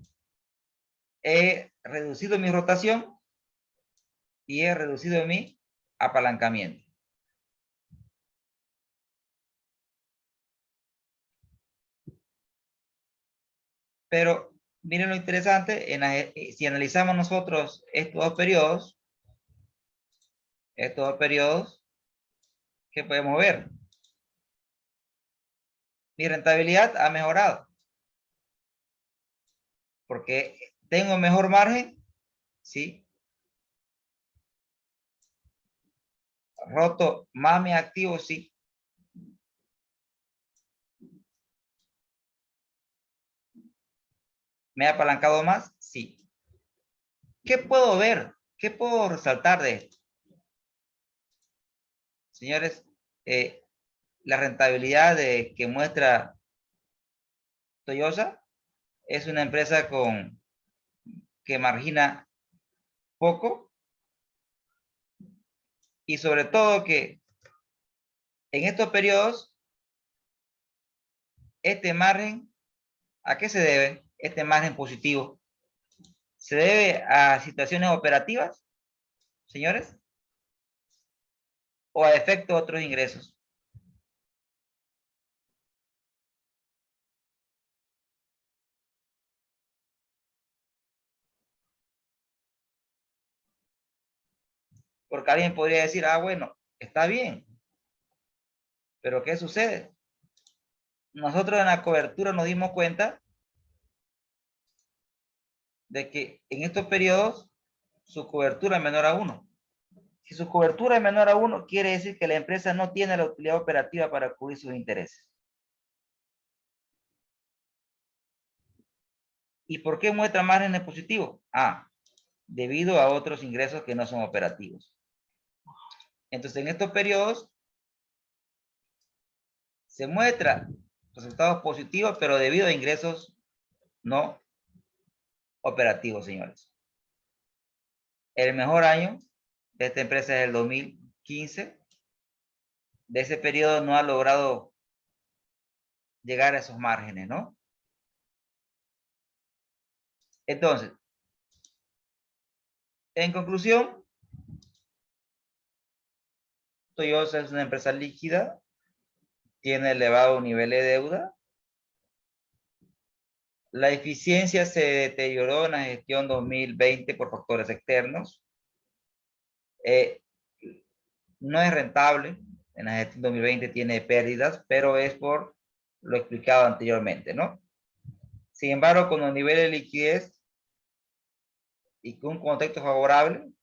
he reducido mi rotación y he reducido mi apalancamiento. Pero miren lo interesante, si analizamos nosotros estos dos periodos, ¿qué podemos ver? Mi rentabilidad ha mejorado. Porque tengo mejor margen, ¿sí? Roto más mi activo, sí. ¿Me he apalancado más? Sí. ¿Qué puedo ver? ¿Qué puedo resaltar de esto? Señores, la rentabilidad que muestra Toyosa es una empresa que margina poco y sobre todo que en estos periodos este margen, ¿a qué se debe? Este margen positivo. ¿Se debe a situaciones operativas, señores? ¿O a efecto de otros ingresos? Porque alguien podría decir, ah, bueno, está bien. Pero ¿qué sucede? Nosotros en la cobertura nos dimos cuenta de que en estos periodos su cobertura es menor a 1. Si su cobertura es menor a 1, quiere decir que la empresa no tiene la utilidad operativa para cubrir sus intereses. ¿Y por qué muestra márgenes positivos? Ah, debido a otros ingresos que no son operativos. Entonces, en estos periodos, se muestra resultados positivos, pero debido a ingresos no operativos, señores. El mejor año de esta empresa es el 2015. De ese periodo no ha logrado llegar a esos márgenes, ¿no? Entonces, en conclusión, Toyota es una empresa líquida, tiene elevado nivel de deuda. La eficiencia se deterioró en la gestión 2020 por factores externos. No es rentable, en la gestión 2020 tiene pérdidas, pero es por lo explicado anteriormente, ¿no? Sin embargo, con los niveles de liquidez y con un contexto favorable,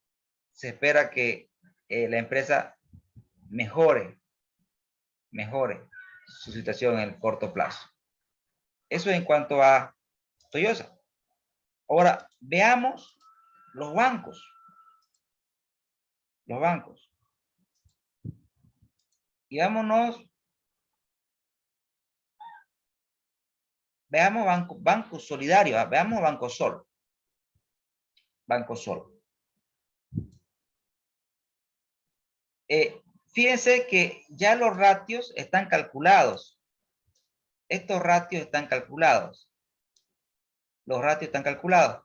se espera que la empresa mejore su situación en el corto plazo. Eso en cuanto a Toyota. Ahora, veamos los bancos. Los bancos. Y vámonos. Veamos Banco Solidario. Veamos Banco Sol. Banco Sol. Fíjense que ya los ratios están calculados. Estos ratios están calculados. Los ratios están calculados.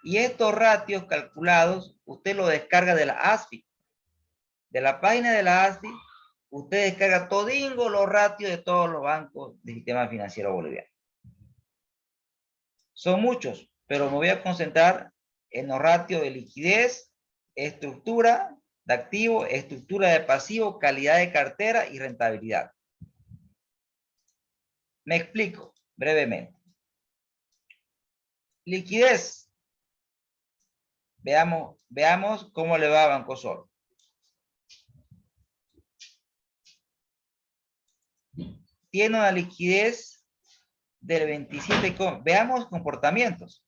Y estos ratios calculados, usted lo descarga de la ASFI. De la página de la ASFI, usted descarga todingo los ratios de todos los bancos del sistema financiero boliviano. Son muchos, pero me voy a concentrar en los ratios de liquidez, estructura de activo, estructura de pasivo, calidad de cartera y rentabilidad. Me explico brevemente. Liquidez. Veamos cómo le va a Banco Sol. Tiene una liquidez del 27. Veamos comportamientos.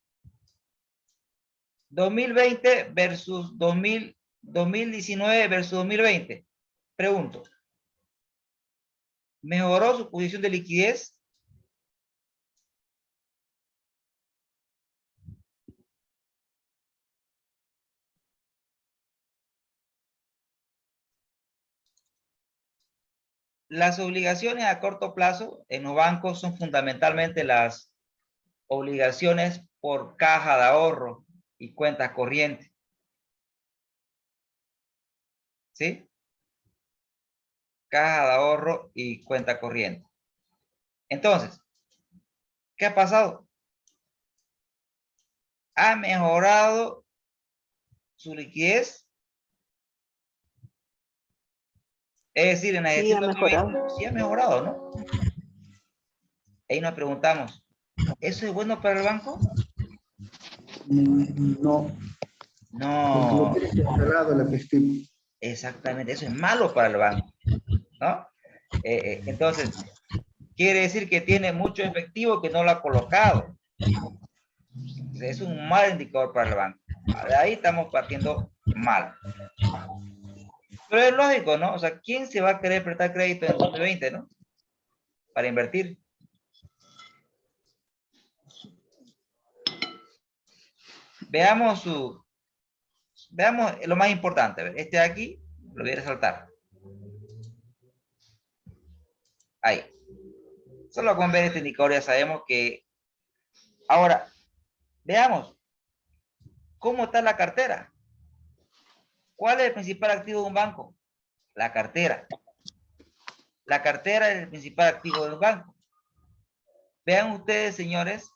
2020 versus 2019 versus 2020. Pregunto. ¿Mejoró su posición de liquidez? Las obligaciones a corto plazo en los bancos son fundamentalmente las obligaciones por caja de ahorro y cuentas corrientes. ¿Sí? Caja de ahorro y cuenta corriente. Entonces, ¿qué ha pasado? ¿Ha mejorado su liquidez? Es decir, en la Sí, ha gestión 2020 mejorado. sí ha mejorado, ¿no? Ahí nos preguntamos, ¿eso es bueno para el banco? No, porque lo No, tiene controlado el efectivo. exactamente, eso es malo para el banco, ¿no? Entonces, quiere decir que tiene mucho efectivo que no lo ha colocado. Es un mal indicador para el banco. De ahí estamos partiendo mal. Pero es lógico, ¿no? O sea, ¿quién se va a querer prestar crédito en 2020, no? Para invertir. Veamos lo más importante. Este de aquí, lo voy a resaltar. Ahí. Solo con ver este indicador ya sabemos que... Ahora, veamos. ¿Cómo está la cartera? ¿Cuál es el principal activo de un banco? La cartera. La cartera es el principal activo del banco. Vean ustedes, señores.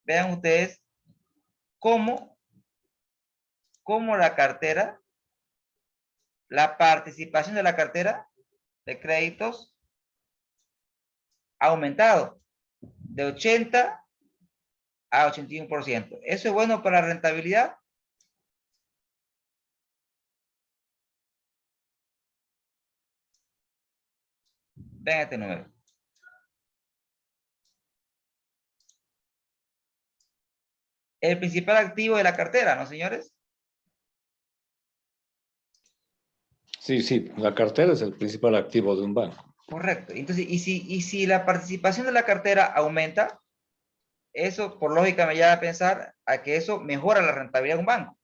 Vean ustedes cómo la cartera, la participación de la cartera de créditos ha aumentado de 80 a 81%. ¿Eso es bueno para la rentabilidad? Vean este número. El principal activo de la cartera, ¿no, señores? Sí, sí, la cartera es el principal activo de un banco. Correcto. Entonces, y si la participación de la cartera aumenta, eso por lógica me lleva a pensar a que eso mejora la rentabilidad de un banco,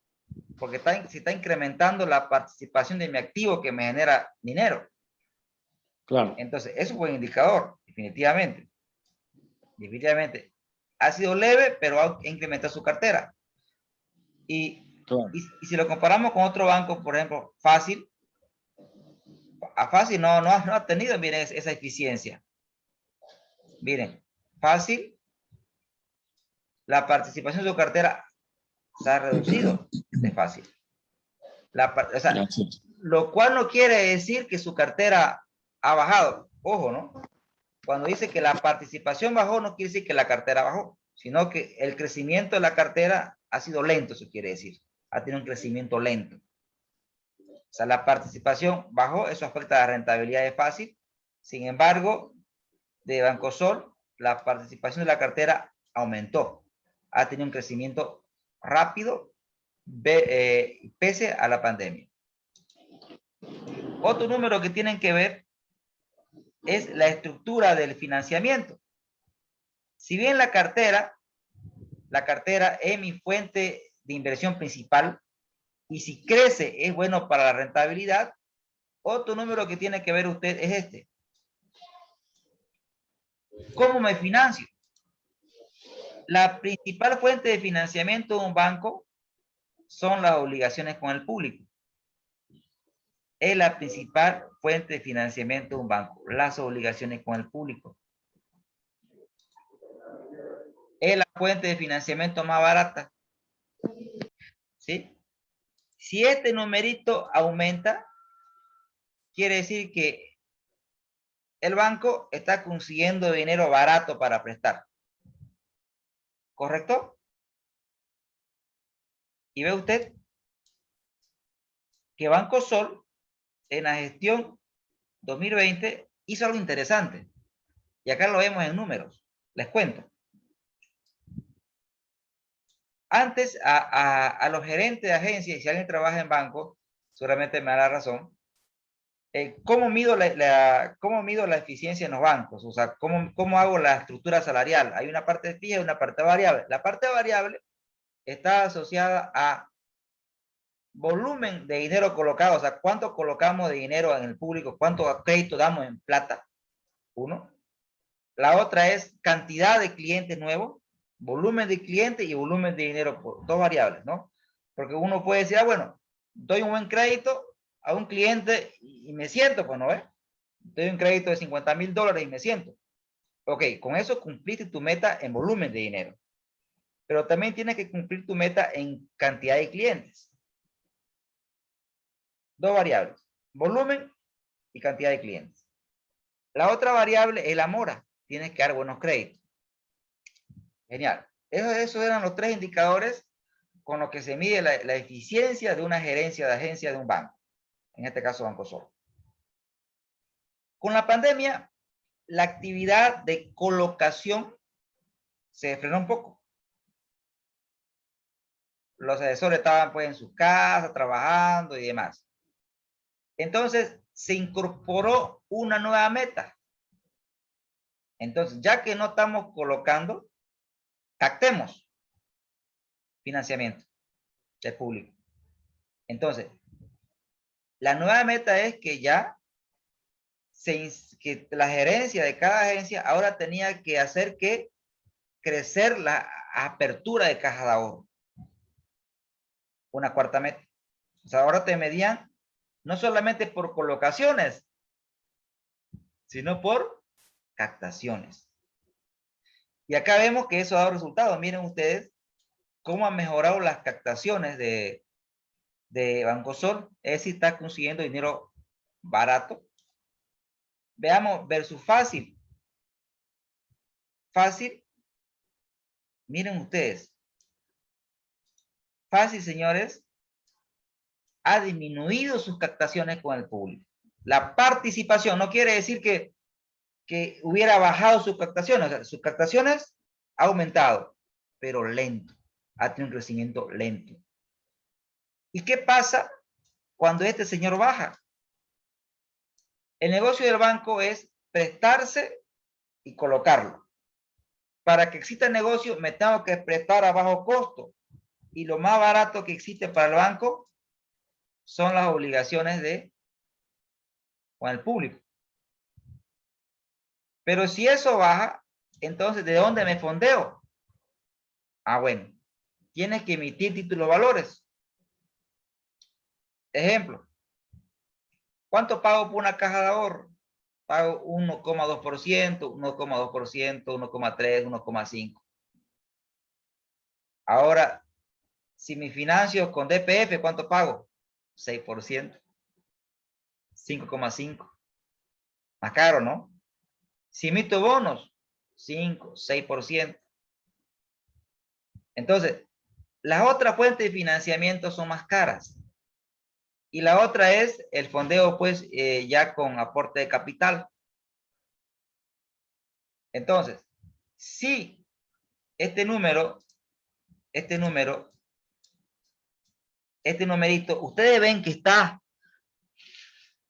porque se está incrementando la participación de mi activo que me genera dinero. Claro. Entonces, eso es un buen indicador, definitivamente. Definitivamente. Ha sido leve, pero ha incrementado su cartera. Claro. Y si lo comparamos con otro banco, por ejemplo, Fácil, a Fácil no ha tenido, miren, esa eficiencia. Miren, Fácil, la participación de su cartera se ha reducido de Fácil. O sea, lo cual no quiere decir que su cartera ha bajado. Ojo, ¿no? Cuando dice que la participación bajó, no quiere decir que la cartera bajó, sino que el crecimiento de la cartera ha sido lento, eso quiere decir. Ha tenido un crecimiento lento. O sea, la participación bajó, eso afecta a la rentabilidad de Fácil. Sin embargo, de Bancosol, la participación de la cartera aumentó. Ha tenido un crecimiento rápido pese a la pandemia. Otro número que tienen que ver es la estructura del financiamiento. Si bien la cartera es mi fuente de inversión principal, y si crece es bueno para la rentabilidad, otro número que tiene que ver usted es este. ¿Cómo me financio? La principal fuente de financiamiento de un banco son las obligaciones con el público. Es la principal fuente de financiamiento de un banco, las obligaciones con el público. Es la fuente de financiamiento más barata. ¿Sí? Si este numerito aumenta, quiere decir que el banco está consiguiendo dinero barato para prestar. ¿Correcto? Y ve usted que Bancosol en la gestión 2020 hizo algo interesante. Y acá lo vemos en números. Les cuento. Antes a los gerentes de agencia, y si alguien trabaja en banco, seguramente me da la razón, ¿cómo mido la eficiencia en los bancos? O sea, ¿cómo hago la estructura salarial? Hay una parte fija y una parte variable. La parte variable está asociada a volumen de dinero colocado, o sea, cuánto colocamos de dinero en el público, cuánto crédito damos en plata, uno. La otra es cantidad de clientes nuevos, volumen de clientes y volumen de dinero, dos variables, ¿no? Porque uno puede decir, bueno, doy un buen crédito a un cliente y me siento, pues, ¿no ves? Doy un crédito de $50,000 y me siento. Ok, con eso cumpliste tu meta en volumen de dinero. Pero también tienes que cumplir tu meta en cantidad de clientes. Dos variables, volumen y cantidad de clientes. La otra variable es la mora. Tienes que dar buenos créditos. Genial. Esos eran los tres indicadores con los que se mide la eficiencia de una gerencia de agencia de un banco. En este caso, Bancosol. Con la pandemia, la actividad de colocación se frenó un poco. Los asesores estaban pues en sus casas trabajando y demás. Entonces, se incorporó una nueva meta. Entonces, ya que no estamos colocando, captemos financiamiento del público. Entonces, la nueva meta es que ya que la gerencia de cada agencia ahora tenía que hacer que crecer la apertura de caja de ahorro. Una cuarta meta. O sea, ahora te medían no solamente por colocaciones, sino por captaciones. Y acá vemos que eso ha dado resultados. Miren ustedes cómo han mejorado las captaciones de Bancosol. Es decir, está consiguiendo dinero barato. Veamos versus Fácil. Fácil. Miren ustedes. Fácil, señores, ha disminuido sus captaciones con el público. La participación no quiere decir que hubiera bajado sus captaciones. O sea, sus captaciones ha aumentado, pero lento. Ha tenido un crecimiento lento. ¿Y qué pasa cuando este señor baja? El negocio del banco es prestarse y colocarlo. Para que exista el negocio, me tengo que prestar a bajo costo. Y lo más barato que existe para el banco son las obligaciones con el público. Pero si eso baja, entonces, ¿de dónde me fondeo? Ah, bueno, tienes que emitir títulos valores. Ejemplo, ¿cuánto pago por una caja de ahorro? Pago 1,2%, 1,2%, 1,3%, 1,5%. Ahora, si me financio con DPF, ¿cuánto pago? 6%, 5,5%. Más caro, ¿no? Si emito bonos, 5, 6%. Entonces, las otras fuentes de financiamiento son más caras. Y la otra es el fondeo, pues, ya con aporte de capital. Entonces, si este numerito, ustedes ven que está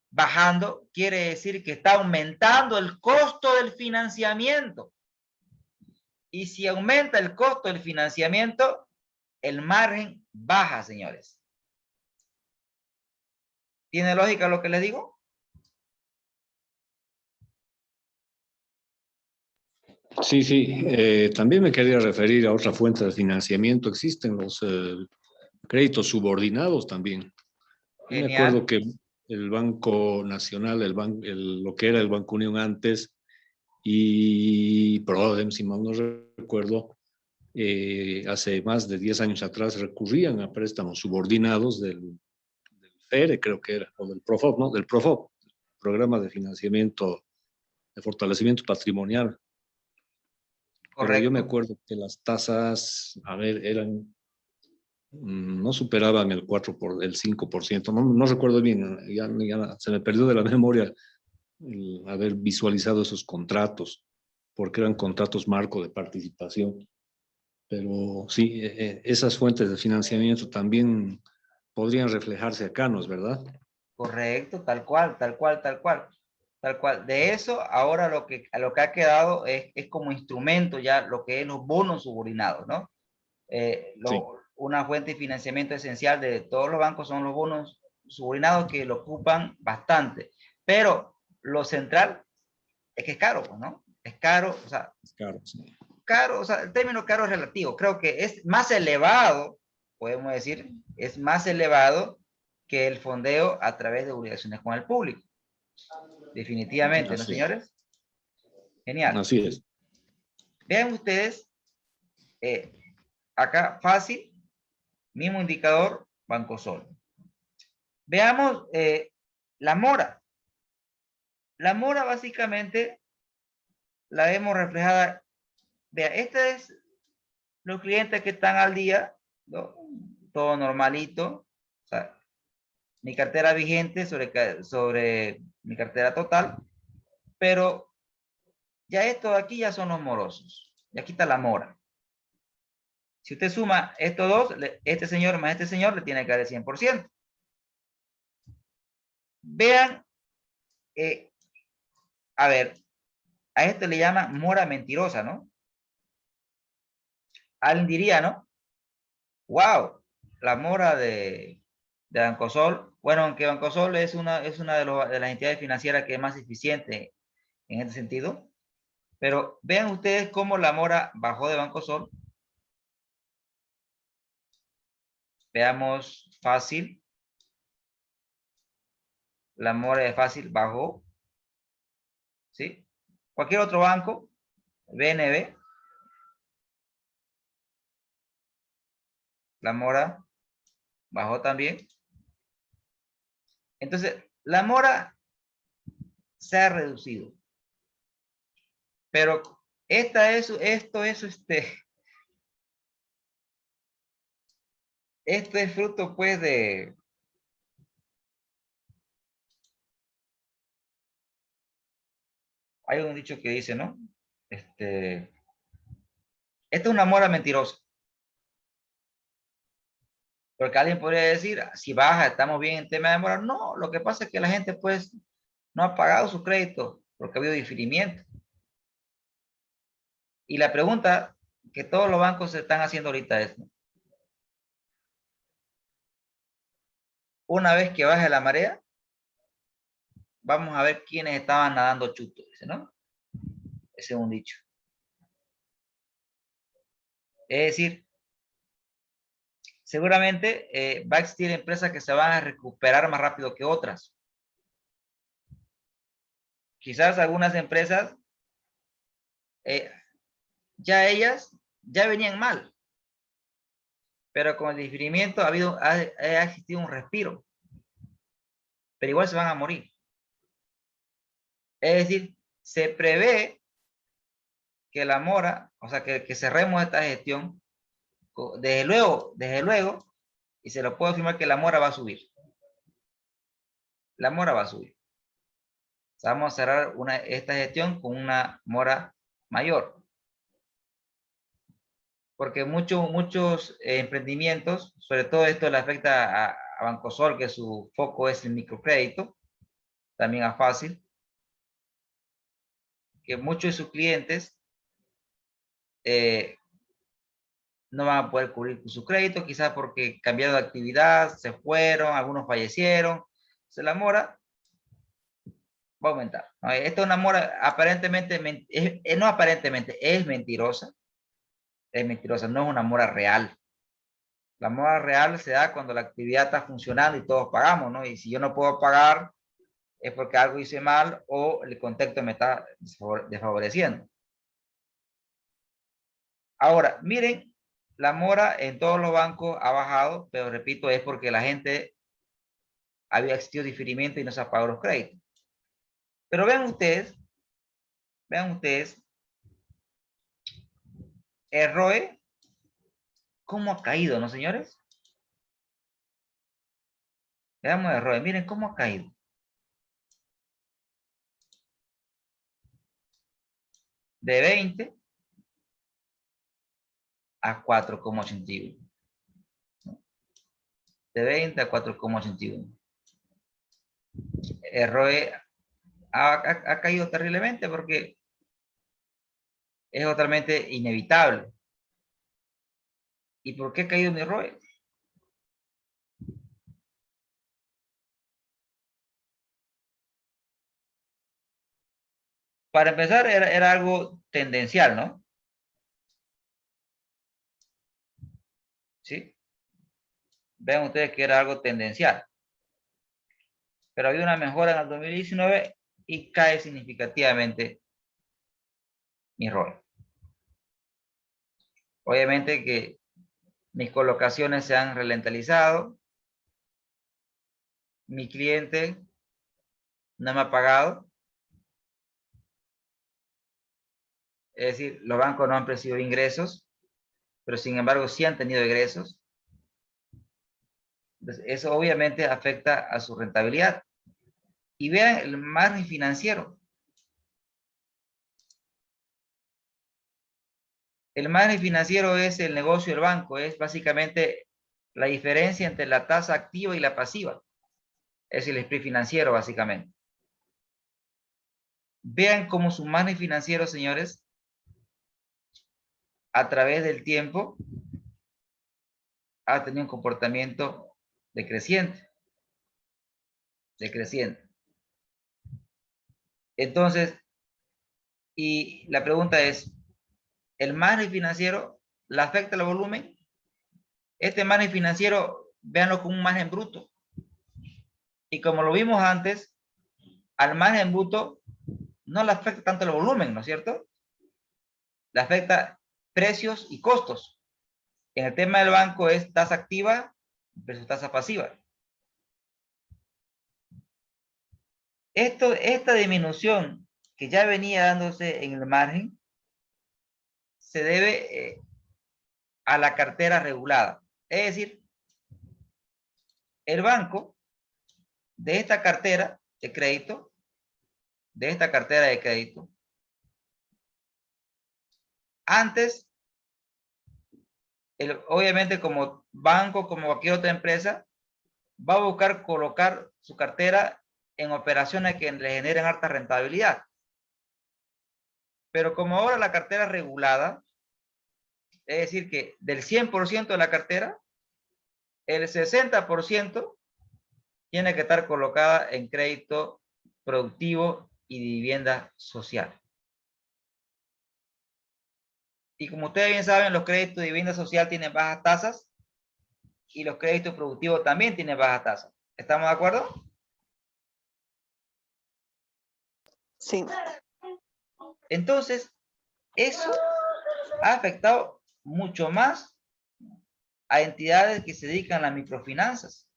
bajando, quiere decir que está aumentando el costo del financiamiento. Y si aumenta el costo del financiamiento, el margen baja, señores. ¿Tiene lógica lo que les digo? Sí, sí. También me quería referir a otra fuente de financiamiento. Existen los créditos subordinados también. Yo me acuerdo Genial. que el Banco Nacional, lo que era el Banco Unión antes, y Prodem, si mal no recuerdo, hace más de 10 años atrás recurrían a préstamos subordinados del FERE, creo que era, o del PROFOP, ¿no? Del PROFOP, Programa de Financiamiento de Fortalecimiento Patrimonial. Pero yo me Correcto. acuerdo que las tasas, a ver, no superaban el 5%, no recuerdo bien, ya se me perdió de la memoria el haber visualizado esos contratos, porque eran contratos marco de participación. Pero sí, esas fuentes de financiamiento también podrían reflejarse acá, ¿no es verdad? Correcto, tal cual, tal cual, tal cual. Tal cual. De eso, ahora lo que ha quedado es como instrumento ya lo que es los bonos subordinados, ¿no? Sí, Una fuente de financiamiento esencial de todos los bancos son los bonos subordinados que lo ocupan bastante. Pero lo central es que es caro, ¿no? Es caro, o sea, claro. Sí. caro, o sea, el término caro es relativo. Creo que es más elevado, podemos decir, es más elevado que el fondeo a través de obligaciones con el público. Definitivamente, ¿no, Así, señores? Genial. así es. Vean ustedes, acá fácil, mismo indicador, Bancosol. Veamos la mora. La mora básicamente la vemos reflejada. Vea, este es los clientes que están al día, ¿no? Todo normalito. O sea, mi cartera vigente sobre mi cartera total, pero ya esto de aquí ya son los morosos. Y aquí está la mora. Si usted suma estos dos, este señor más este señor le tiene que dar el 100%. Vean, a ver, a este le llama mora mentirosa, ¿no? Alguien diría, ¿no? Wow, la mora de Bancosol. Bueno, aunque Bancosol es una de las entidades financieras que es más eficiente en este sentido. Pero vean ustedes cómo la mora bajó de Bancosol. Veamos fácil. La mora de fácil bajó. ¿Sí? Cualquier otro banco, BNB, la mora bajó también. Entonces, la mora se ha reducido. Pero esto es fruto, pues, hay un dicho que dice, ¿no? Esta es una mora mentirosa. Porque alguien podría decir, si baja, estamos bien en tema de mora. No, lo que pasa es que la gente, pues, no ha pagado su crédito porque ha habido diferimiento. Y la pregunta que todos los bancos se están haciendo ahorita es, ¿no? Una vez que baje la marea, vamos a ver quiénes estaban nadando chutos, dice, ¿no? Ese es un dicho. Es decir, seguramente va a existir empresas que se van a recuperar más rápido que otras. Quizás algunas empresas, ya ellas ya venían mal, pero con el diferimiento ha existido un respiro, pero igual se van a morir. Es decir, se prevé que la mora, o sea, que cerremos esta gestión, desde luego, y se lo puedo afirmar que la mora va a subir. La mora va a subir. O sea, vamos a cerrar esta gestión con una mora mayor. Porque muchos emprendimientos, sobre todo esto le afecta a Bancosol, que su foco es el microcrédito, también a Fácil, que muchos de sus clientes no van a poder cubrir su crédito, quizás porque cambiaron de actividad, se fueron, algunos fallecieron. Entonces la mora va a aumentar. Esta es una mora aparentemente, no aparentemente, es mentirosa. Es mentirosa, no es una mora real. La mora real se da cuando la actividad está funcionando y todos pagamos, ¿no? Y si yo no puedo pagar, es porque algo hice mal o el contexto me está desfavoreciendo. Ahora, miren, la mora en todos los bancos ha bajado, pero repito, es porque la gente había existido diferimiento y no se ha pagado los créditos. Pero vean ustedes, el ROE, ¿cómo ha caído, no, señores? Veamos el ROE, miren cómo ha caído. De 20 a 4,81. De 20 a 4,81. El ROE ha caído terriblemente porque es totalmente inevitable. ¿Y por qué ha caído mi ROE? Para empezar, era algo tendencial, ¿no? ¿Sí? Vean ustedes que era algo tendencial. Pero había una mejora en el 2019 y cae significativamente mi ROE. Obviamente que mis colocaciones se han ralentizado. Mi cliente no me ha pagado. Es decir, los bancos no han percibido ingresos, pero sin embargo sí han tenido egresos. Entonces, eso obviamente afecta a su rentabilidad. Y vean el margen financiero. El margen financiero es el negocio del banco, es básicamente la diferencia entre la tasa activa y la pasiva. Es el spread financiero, básicamente. Vean cómo su margen financiero, señores, a través del tiempo, ha tenido un comportamiento decreciente. Entonces, y la pregunta es, ¿el margen financiero le afecta el volumen? Este margen financiero, véanlo como un margen bruto. Y como lo vimos antes, al margen bruto no le afecta tanto el volumen, ¿no es cierto? Le afecta precios y costos. En el tema del banco es tasa activa versus tasa pasiva. Esta disminución que ya venía dándose en el margen se debe a la cartera regulada. Es decir, el banco de esta cartera de crédito, antes, obviamente como banco, como cualquier otra empresa, va a buscar colocar su cartera en operaciones que le generen alta rentabilidad. Pero como ahora la cartera es regulada, es decir, que del 100% de la cartera, el 60% tiene que estar colocada en crédito productivo y vivienda social. Y como ustedes bien saben, los créditos de vivienda social tienen bajas tasas y los créditos productivos también tienen bajas tasas. ¿Estamos de acuerdo? Sí. Entonces, eso ha afectado mucho más a entidades que se dedican a las microfinanzas.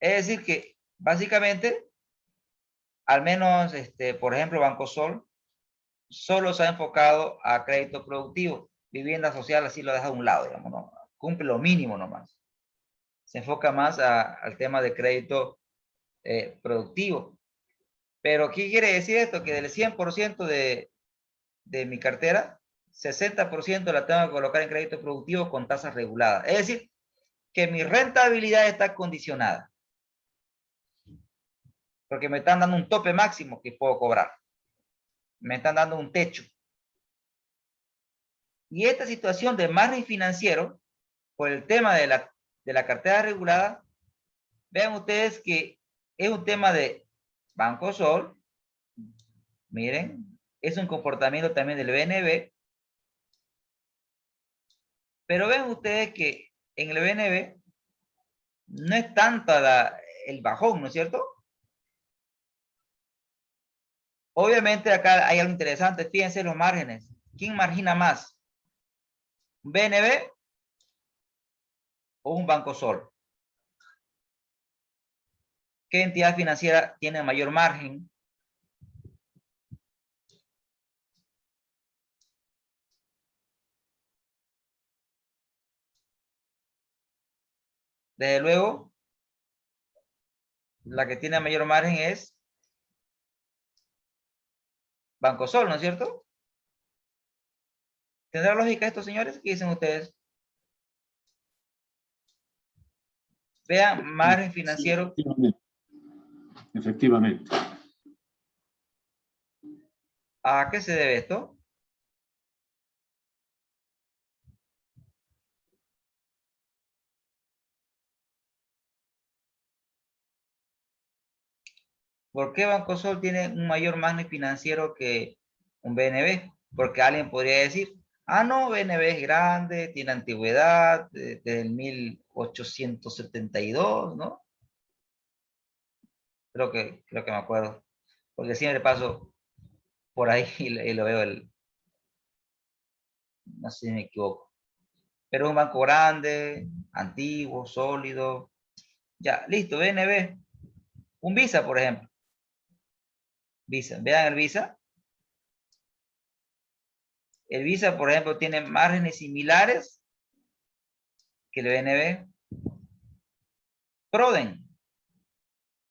Es decir que, básicamente, al menos, por ejemplo, Bancosol solo se ha enfocado a crédito productivo. Vivienda social así lo deja a un lado, digamos, ¿no? Cumple lo mínimo nomás. Se enfoca más al tema de crédito productivo. Pero, ¿qué quiere decir esto? Que del 100% de mi cartera, 60% la tengo que colocar en crédito productivo con tasas reguladas. Es decir, que mi rentabilidad está condicionada. Porque me están dando un tope máximo que puedo cobrar. Me están dando un techo. Y esta situación de margen financiero, por el tema de la cartera regulada, vean ustedes que es un tema de Bancosol. Miren, es un comportamiento también del BNB. Pero ven ustedes que en el BNB no es tanto el bajón, ¿no es cierto? Obviamente acá hay algo interesante. Fíjense los márgenes. ¿Quién margina más? ¿Un BNB o un Bancosol? ¿Qué entidad financiera tiene mayor margen? Desde luego, la que tiene mayor margen es Bancosol, ¿no es cierto? ¿Tendrá lógica esto, señores? ¿Qué dicen ustedes? Vean, margen financiero. Sí, efectivamente. ¿A qué se debe esto? ¿Por qué Bancosol tiene un mayor margen financiero que un BNB? Porque alguien podría decir, ah, no, BNB es grande, tiene antigüedad desde el 1872, ¿no? Creo que me acuerdo. Porque siempre paso por ahí y lo veo, no sé si me equivoco. Pero es un banco grande, antiguo, sólido. Ya, listo, BNB. Un Visa, por ejemplo. Visa, vean el Visa. El Visa, por ejemplo, tiene márgenes similares que el BNB. Proden,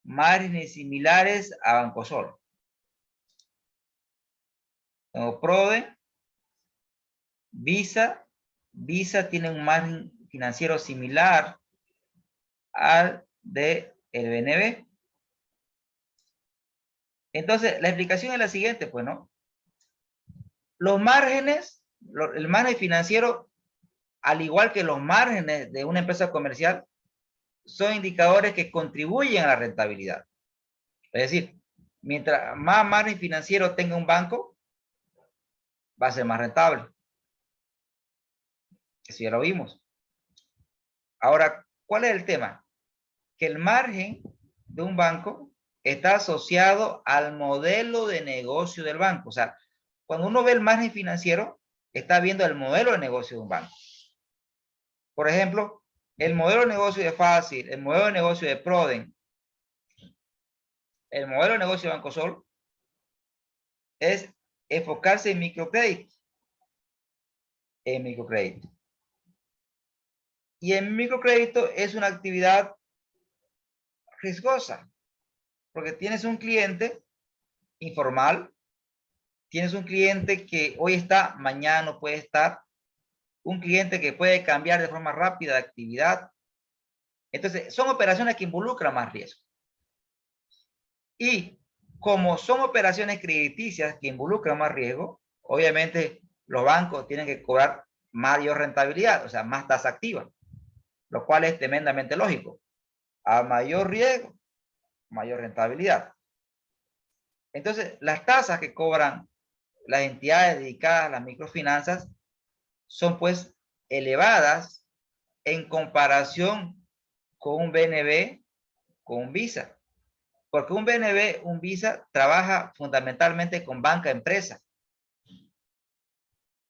márgenes similares a Bancosol. Tengo Proden, Visa. Visa tiene un margen financiero similar al de el BNB. Entonces, la explicación es la siguiente, pues, ¿no? Los márgenes, el margen financiero, al igual que los márgenes de una empresa comercial, son indicadores que contribuyen a la rentabilidad. Es decir, mientras más margen financiero tenga un banco, va a ser más rentable. Eso ya lo vimos. Ahora, ¿cuál es el tema? Que el margen de un banco está asociado al modelo de negocio del banco. O sea, cuando uno ve el margen financiero, está viendo el modelo de negocio de un banco. Por ejemplo, el modelo de negocio de Fácil, el modelo de negocio de Proden, el modelo de negocio de Bancosol es enfocarse en microcrédito. En microcrédito. Y el microcrédito es una actividad riesgosa, porque tienes un cliente informal, tienes un cliente que hoy está, mañana no puede estar, un cliente que puede cambiar de forma rápida de actividad, Entonces, son operaciones que involucran más riesgo. Y como son operaciones crediticias que involucran más riesgo, obviamente los bancos tienen que cobrar mayor rentabilidad, o sea, más tasa activa, lo cual es tremendamente lógico. A mayor riesgo, mayor rentabilidad. Entonces, las tasas que cobran las entidades dedicadas a las microfinanzas son pues elevadas en comparación con un BNB, con un Visa. Porque un BNB, un Visa, trabaja fundamentalmente con banca empresa.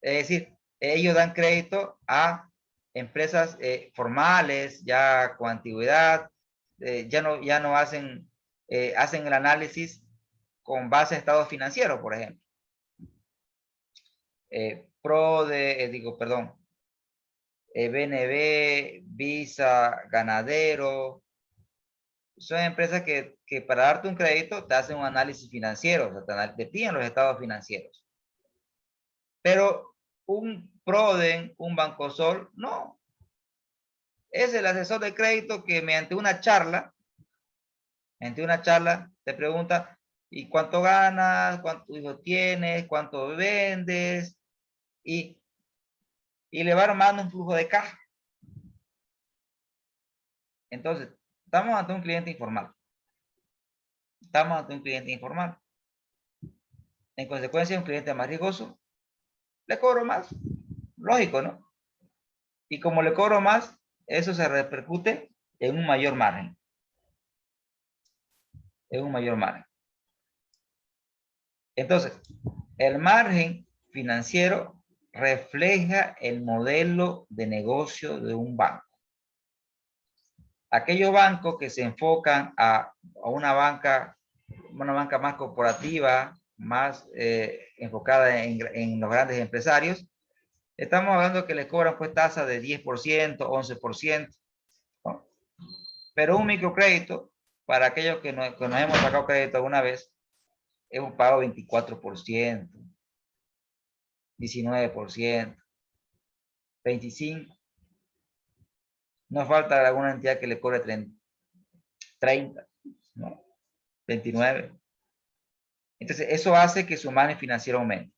Es decir, ellos dan crédito a empresas formales, ya con antigüedad, ya no hacen, hacen el análisis con base a estado financiero, por ejemplo. BNB, Visa, Ganadero, son empresas que para darte un crédito te hacen un análisis financiero, o sea, te piden los estados financieros. Pero un Proden, un Bancosol, no. Es el asesor de crédito que mediante una charla te pregunta, ¿y cuánto ganas? ¿Cuánto hijo tienes? ¿Cuánto vendes? Y le va armando un flujo de caja. Entonces, estamos ante un cliente informal. En consecuencia, un cliente más riesgoso, le cobro más. Lógico, ¿no? Y como le cobro más, eso se repercute en un mayor margen. Entonces, el margen financiero refleja el modelo de negocio de un banco. Aquellos bancos que se enfocan a una banca más corporativa, más enfocada en los grandes empresarios, estamos hablando que les cobran pues tasas de 10%, 11%, ¿no? Pero un microcrédito, para aquellos que nos hemos sacado crédito alguna vez, es un pago 24%, 19%, 25%. No falta alguna entidad que le cobre 30, ¿no? 29%. Entonces, eso hace que su margen financiero aumente.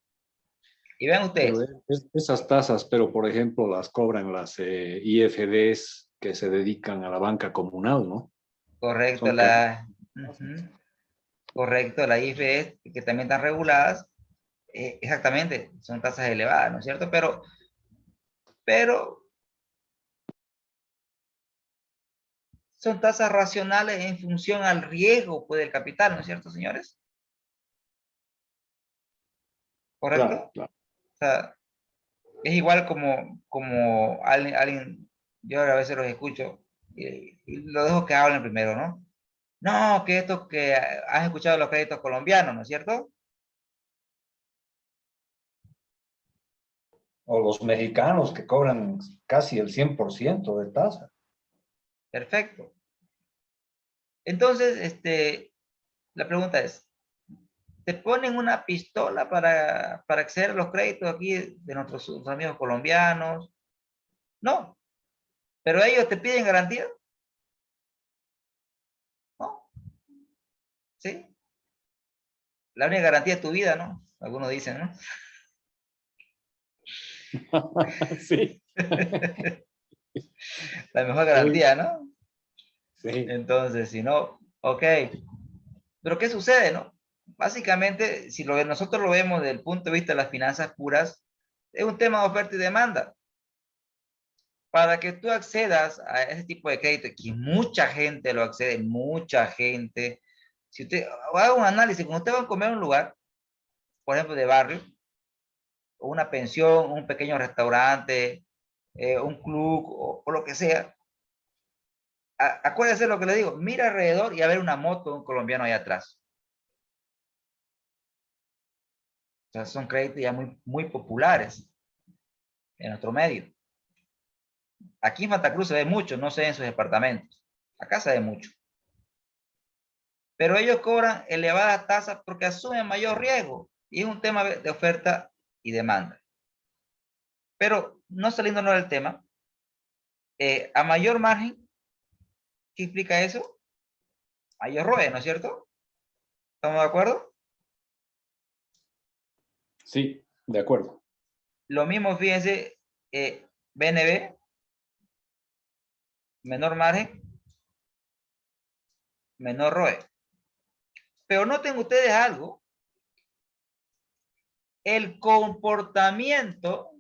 Y vean ustedes. Pero esas tasas, pero por ejemplo, las cobran las IFDs que se dedican a la banca comunal, ¿no? Correcto, Son correcto, las IFEs que también están reguladas, exactamente, son tasas elevadas, ¿no es cierto? Pero son tasas racionales en función al riesgo pues, del capital, ¿no es cierto, señores? ¿Correcto? Claro. O sea, es igual como alguien, yo a veces los escucho y lo dejo que hablen primero, ¿no? No, que esto que has escuchado los créditos colombianos, ¿no es cierto? O los mexicanos que cobran casi el 100% de tasa. Perfecto. Entonces, la pregunta es, ¿te ponen una pistola para acceder a los créditos aquí de nuestros amigos colombianos? No. ¿Pero ellos te piden garantía? No. ¿Sí? La única garantía es tu vida, ¿no? Algunos dicen, ¿no? Sí. La mejor garantía, ¿no? Sí. Entonces, si no, ok. Pero ¿qué sucede, no? Básicamente, si nosotros lo vemos desde el punto de vista de las finanzas puras, es un tema de oferta y demanda. Para que tú accedas a ese tipo de crédito, que mucha gente lo accede, mucha gente. Si usted haga un análisis, cuando usted va a comer en un lugar, por ejemplo, de barrio, o una pensión, un pequeño restaurante, un club o lo que sea, acuérdese lo que le digo, mira alrededor y a ver una moto de un colombiano ahí atrás. O sea, son créditos ya muy populares en nuestro medio. Aquí en Santa Cruz se ve mucho, no se ve en sus departamentos. Acá se ve mucho. Pero ellos cobran elevadas tasas porque asumen mayor riesgo. Y es un tema de oferta y demanda. Pero no saliéndonos del tema, a mayor margen, ¿Qué implica eso? Mayor ROE, ¿no es cierto? ¿Estamos de acuerdo? Sí, de acuerdo. Lo mismo, fíjense, BNB, menor margen, menor ROE. Pero noten ustedes algo. El comportamiento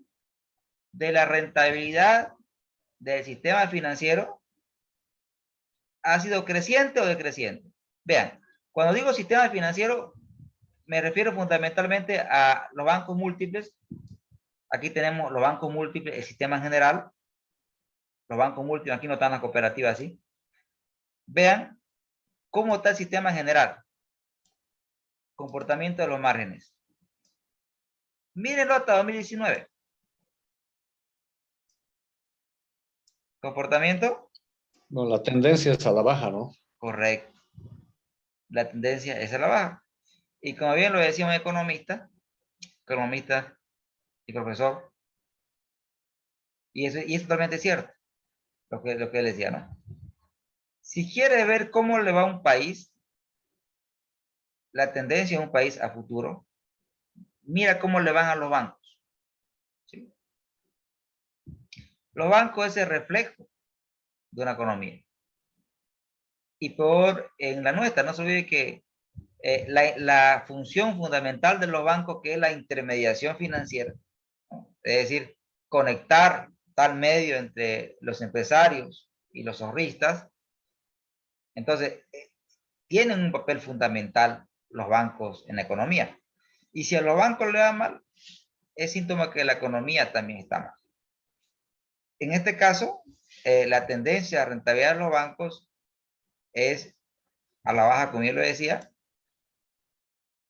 de la rentabilidad del sistema financiero ha sido creciente o decreciente. Vean, cuando digo sistema financiero, me refiero fundamentalmente a los bancos múltiples. Aquí tenemos los bancos múltiples, el sistema en general. Los bancos múltiples, aquí no están las cooperativas, ¿sí? Vean cómo está el sistema en general. Comportamiento de los márgenes. Mírenlo hasta 2019. Comportamiento. No, la tendencia es a la baja, ¿no? Correcto. La tendencia es a la baja. Y como bien lo decía un economista y profesor, y eso es totalmente cierto, lo que él decía, ¿no? Si quiere ver cómo le va a un país, la tendencia de un país a futuro, mira cómo le van a los bancos. ¿Sí? Los bancos es el reflejo de una economía. Y por en la nuestra, no se olvide que la función fundamental de los bancos, que es la intermediación financiera, ¿no? Es decir, conectar tal medio entre los empresarios y los ahorristas. Entonces, tienen un papel fundamental los bancos en la economía. Y si a los bancos le va mal, es síntoma que la economía también está mal. En este caso, la tendencia a rentabilidad de los bancos es a la baja, como yo lo decía.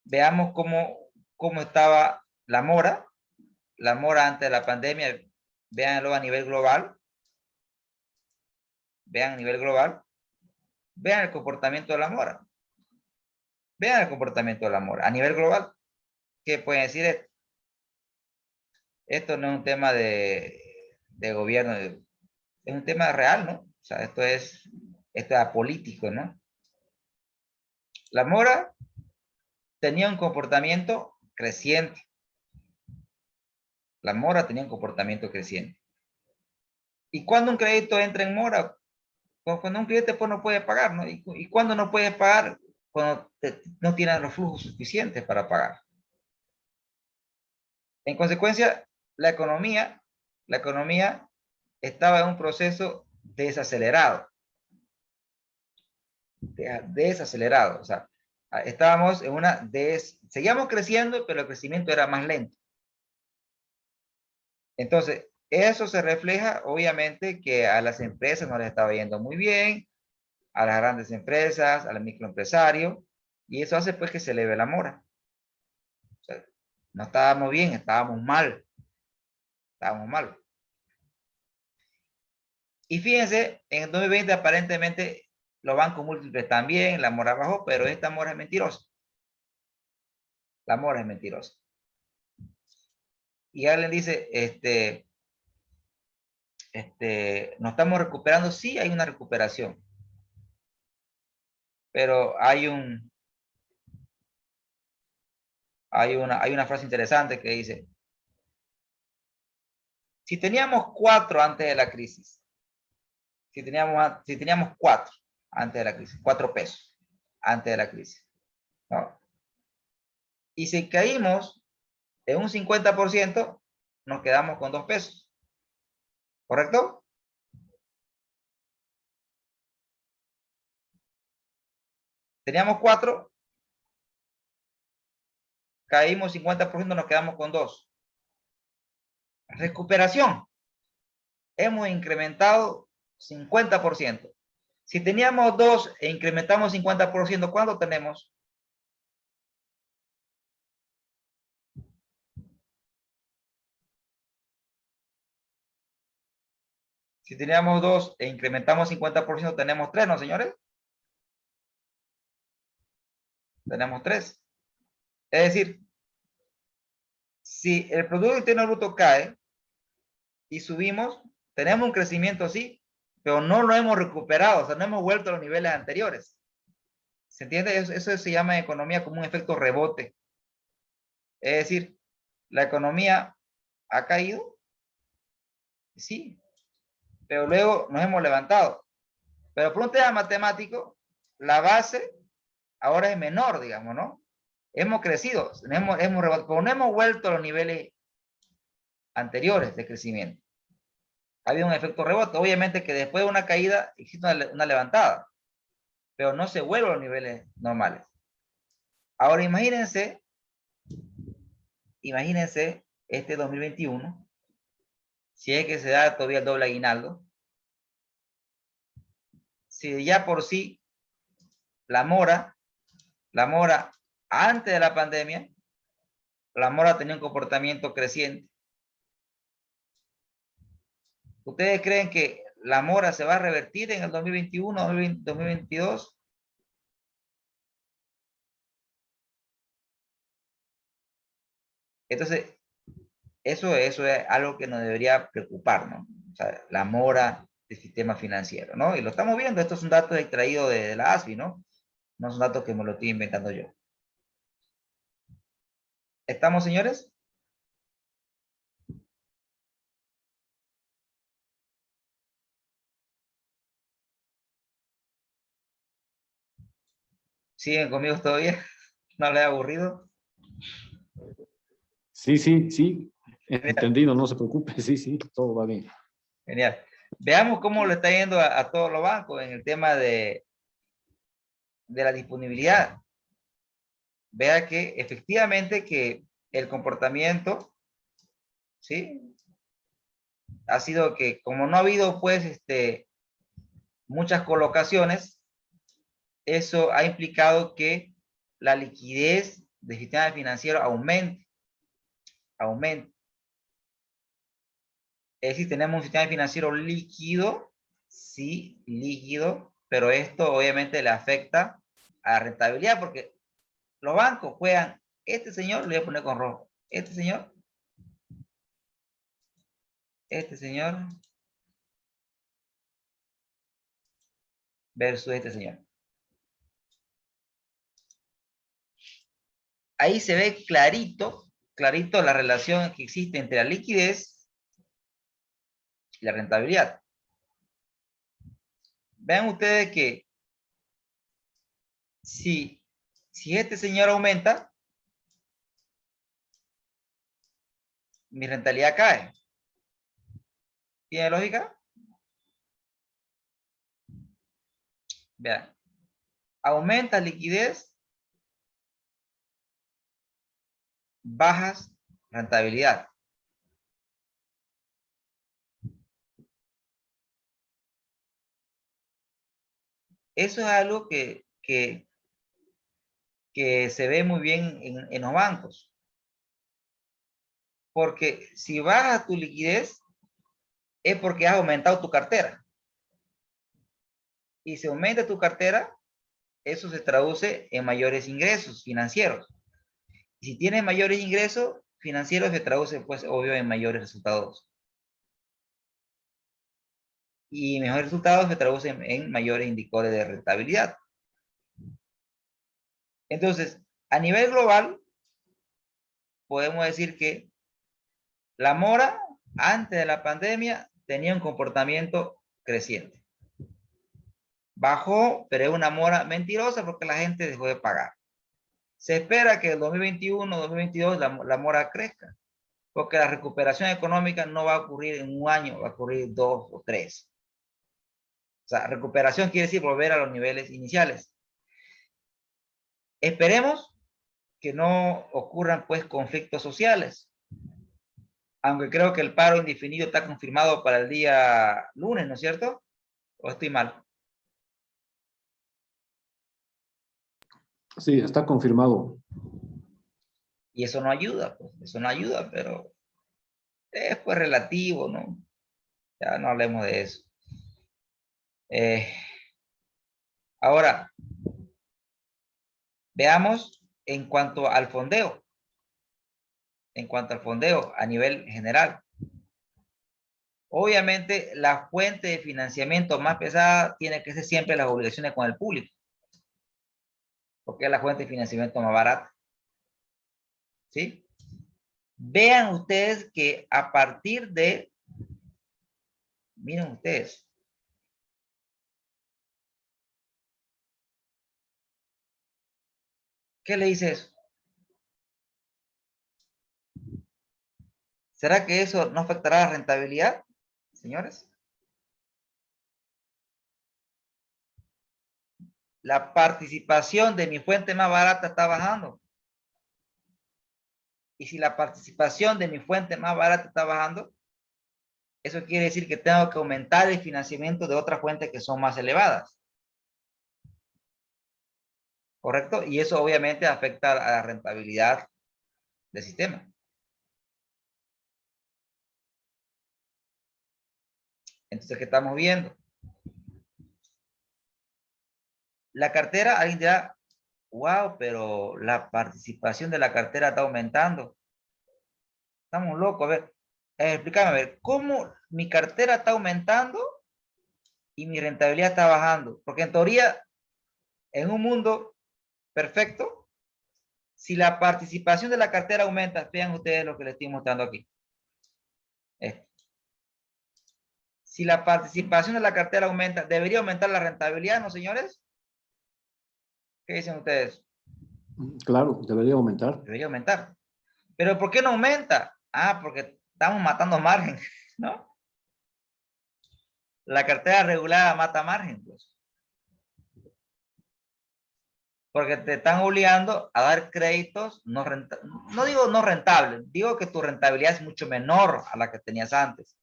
Veamos cómo estaba la mora antes de la pandemia. Véanlo a nivel global. Vean a nivel global. Vean el comportamiento de la mora. Vean el comportamiento de la mora a nivel global. ¿Qué pueden decir esto? Esto no es un tema de gobierno, es un tema real, ¿no? O sea, esto es apolítico, ¿no? La mora tenía un comportamiento creciente. La mora tenía un comportamiento creciente. ¿Y cuando un crédito entra en mora? Cuando un cliente pues no puede pagar, ¿no? ¿Y cuando no puedes pagar? Cuando no tienes los flujos suficientes para pagar. En consecuencia, la economía estaba en un proceso desacelerado. Desacelerado. O sea, estábamos en seguíamos creciendo, pero el crecimiento era más lento. Entonces, eso se refleja, obviamente, que a las empresas no les estaba yendo muy bien, a las grandes empresas, al microempresario, y eso hace pues que se eleve la mora. O sea, no estábamos bien, estábamos mal. Estábamos mal. Y fíjense, en el 2020 aparentemente los bancos múltiples también, la mora bajó, pero esta mora es mentirosa. La mora es mentirosa. Y alguien dice, nos estamos recuperando. Sí, hay una recuperación. Pero hay una frase interesante que dice, si teníamos 4 antes de la crisis, si teníamos 4 antes de la crisis, 4 pesos antes de la crisis, ¿no? Y si caímos en un 50%, nos quedamos con 2 pesos. ¿Correcto? Teníamos 4, caímos 50%, nos quedamos con 2. Recuperación. Hemos incrementado 50%. Si teníamos 2 e incrementamos 50%, ¿cuánto tenemos? Si teníamos 2 e incrementamos 50%, tenemos 3, ¿no, señores? Tenemos 3. Es decir, si el Producto Interno Bruto cae y subimos, tenemos un crecimiento, sí, pero no lo hemos recuperado, o sea, no hemos vuelto a los niveles anteriores. ¿Se entiende? Eso se llama en economía como un efecto rebote. Es decir, la economía ha caído, sí, pero luego nos hemos levantado. Pero por un tema matemático, la base ahora es menor, digamos, ¿no? Hemos crecido, pero no hemos vuelto a los niveles anteriores de crecimiento. Ha habido un efecto rebote. Obviamente que después de una caída existe una levantada, pero no se vuelve a los niveles normales. Ahora imagínense este 2021, si es que se da todavía el doble aguinaldo, si ya por sí la mora antes de la pandemia, la mora tenía un comportamiento creciente. ¿Ustedes creen que la mora se va a revertir en el 2021, 2022? Entonces, eso es algo que nos debería preocupar, ¿no? O sea, la mora del sistema financiero, ¿no? Y lo estamos viendo, esto es un dato extraído de la ASFI, ¿no? No es un dato que me lo estoy inventando yo. ¿Estamos, señores? ¿Siguen conmigo todavía? ¿No les ha aburrido? Sí, sí, sí. Entendido, no se preocupe. Sí, sí, todo va bien. Genial. Veamos cómo le está yendo a todos los bancos en el tema de la disponibilidad. Vea que efectivamente que el comportamiento, ¿sí? Ha sido que como no ha habido pues muchas colocaciones, eso ha implicado que la liquidez del sistema financiero aumente. Es decir, tenemos un sistema financiero líquido, sí, líquido, pero esto obviamente le afecta a la rentabilidad porque los bancos juegan, este señor, lo voy a poner con rojo, este señor, versus este señor. Ahí se ve clarito la relación que existe entre la liquidez y la rentabilidad. Vean ustedes que si este señor aumenta, mi rentabilidad cae. ¿Tiene lógica? Vean, aumenta liquidez, bajas rentabilidad. Eso es algo que se ve muy bien en los bancos. Porque si baja tu liquidez, es porque has aumentado tu cartera. Y si aumenta tu cartera, eso se traduce en mayores ingresos financieros. Y si tienes mayores ingresos financieros, se traduce, pues, obvio, en mayores resultados. Y mejores resultados se traducen en mayores indicadores de rentabilidad. Entonces, a nivel global, podemos decir que la mora, antes de la pandemia, tenía un comportamiento creciente. Bajó, pero es una mora mentirosa porque la gente dejó de pagar. Se espera que el 2021, 2022 la mora crezca, porque la recuperación económica no va a ocurrir en un año, va a ocurrir 2 o 3. O sea, recuperación quiere decir volver a los niveles iniciales. Esperemos que no ocurran pues conflictos sociales, aunque creo que el paro indefinido está confirmado para el día lunes, ¿no es cierto? ¿O estoy mal? Sí, está confirmado. Y eso no ayuda, pues, eso no ayuda, pero es pues relativo, ¿no? Ya no hablemos de eso. Ahora, veamos en cuanto al fondeo. En cuanto al fondeo a nivel general. Obviamente, la fuente de financiamiento más pesada tiene que ser siempre las obligaciones con el público, porque es la fuente de financiamiento más barata. ¿Sí? Vean ustedes que a partir de, miren ustedes, ¿qué le dice eso? ¿Será que eso no afectará la rentabilidad, señores? La participación de mi fuente más barata está bajando. Y si la participación de mi fuente más barata está bajando, eso quiere decir que tengo que aumentar el financiamiento de otras fuentes que son más elevadas. ¿Correcto? Y eso obviamente afecta a la rentabilidad del sistema. Entonces, ¿qué estamos viendo? La cartera, alguien dirá, wow, pero la participación de la cartera está aumentando. Estamos locos. A ver, explícame, a ver, ¿cómo mi cartera está aumentando y mi rentabilidad está bajando? Porque en teoría, en un mundo perfecto, si la participación de la cartera aumenta, vean ustedes lo que les estoy mostrando aquí. Si la participación de la cartera aumenta, ¿debería aumentar la rentabilidad, no, señores? ¿Qué dicen ustedes? Claro, debería aumentar. Debería aumentar. ¿Pero por qué no aumenta? Ah, porque estamos matando margen, ¿no? La cartera regulada mata margen, pues. Porque te están obligando a dar créditos no rentables. No digo no rentables, digo que tu rentabilidad es mucho menor a la que tenías antes.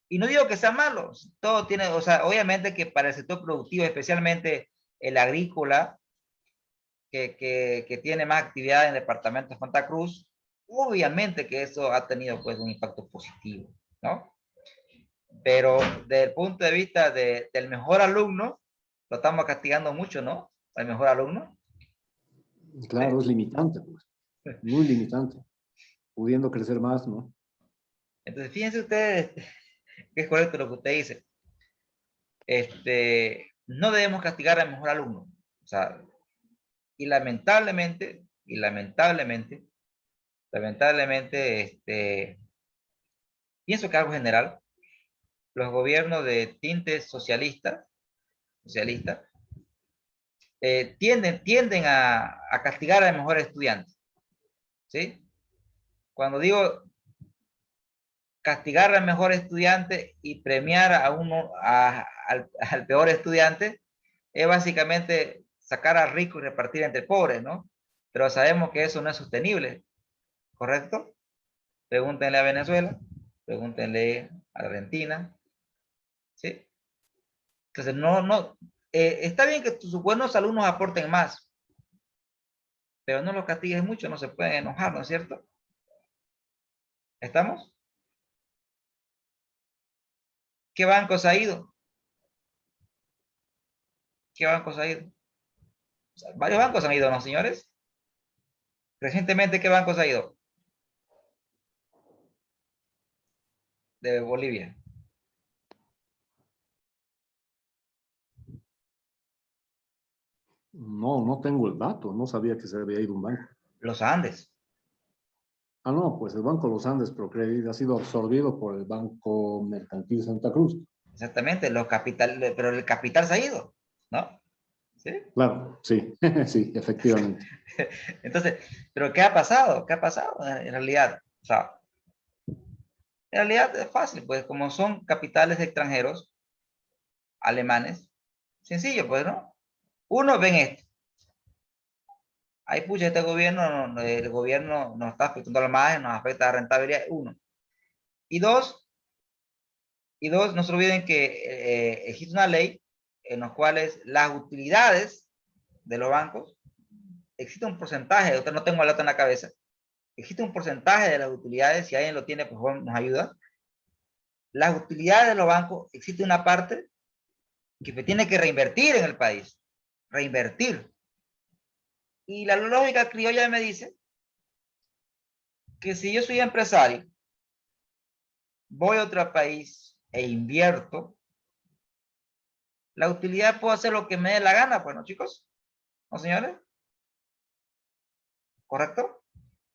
Y no digo que sea malo, todo tiene, o sea, obviamente que para el sector productivo, especialmente el agrícola, que tiene más actividad en el departamento de Santa Cruz, obviamente que eso ha tenido pues un impacto positivo, ¿no? Pero desde el punto de vista del mejor alumno, lo estamos castigando mucho, ¿no? El mejor alumno. Claro, es limitante, pues. Muy limitante. Pudiendo crecer más, ¿no? Entonces, fíjense ustedes que es correcto lo que usted dice. No debemos castigar al mejor alumno. O sea, y lamentablemente, pienso que algo general, los gobiernos de tinte socialista, tienden a castigar al mejor estudiante. ¿Sí? Cuando digo castigar al mejor estudiante y premiar al peor estudiante, es básicamente sacar a ricos y repartir entre pobres, ¿no? Pero sabemos que eso no es sostenible, ¿correcto? Pregúntenle a Venezuela, pregúntenle a Argentina, ¿sí? Entonces, está bien que tus buenos alumnos aporten más, pero no los castigues mucho, no se pueden enojar, ¿no es cierto? ¿Estamos? ¿Qué bancos ha ido? ¿Qué bancos ha ido? O sea, varios bancos han ido, ¿no, señores? Recientemente, ¿qué bancos ha ido? De Bolivia. No, no tengo el dato. No sabía que se había ido un banco. Los Andes. Ah, no, pues el Banco Los Andes Procredit ha sido absorbido por el Banco Mercantil Santa Cruz. Exactamente, pero el capital se ha ido, ¿no? ¿Sí? Claro, sí, sí, efectivamente. Entonces, ¿pero qué ha pasado? ¿Qué ha pasado en realidad? O sea, en realidad es fácil, pues como son capitales extranjeros, alemanes, sencillo, pues, ¿no? Uno, ven esto. Ay, pucha, este gobierno, el gobierno nos está afectando la margen, nos afecta la rentabilidad, uno. Y dos, no se olviden que existe una ley en los cuales las utilidades de los bancos, existe un porcentaje, ahorita no tengo el dato en la cabeza, existe un porcentaje de las utilidades, si alguien lo tiene, pues nos ayuda. Las utilidades de los bancos, existe una parte que se tiene que reinvertir en el país, reinvertir. Y la lógica criolla me dice que si yo soy empresario voy a otro país e invierto, la utilidad puedo hacer lo que me dé la gana, pues, ¿no, chicos? ¿No, señores? ¿Correcto?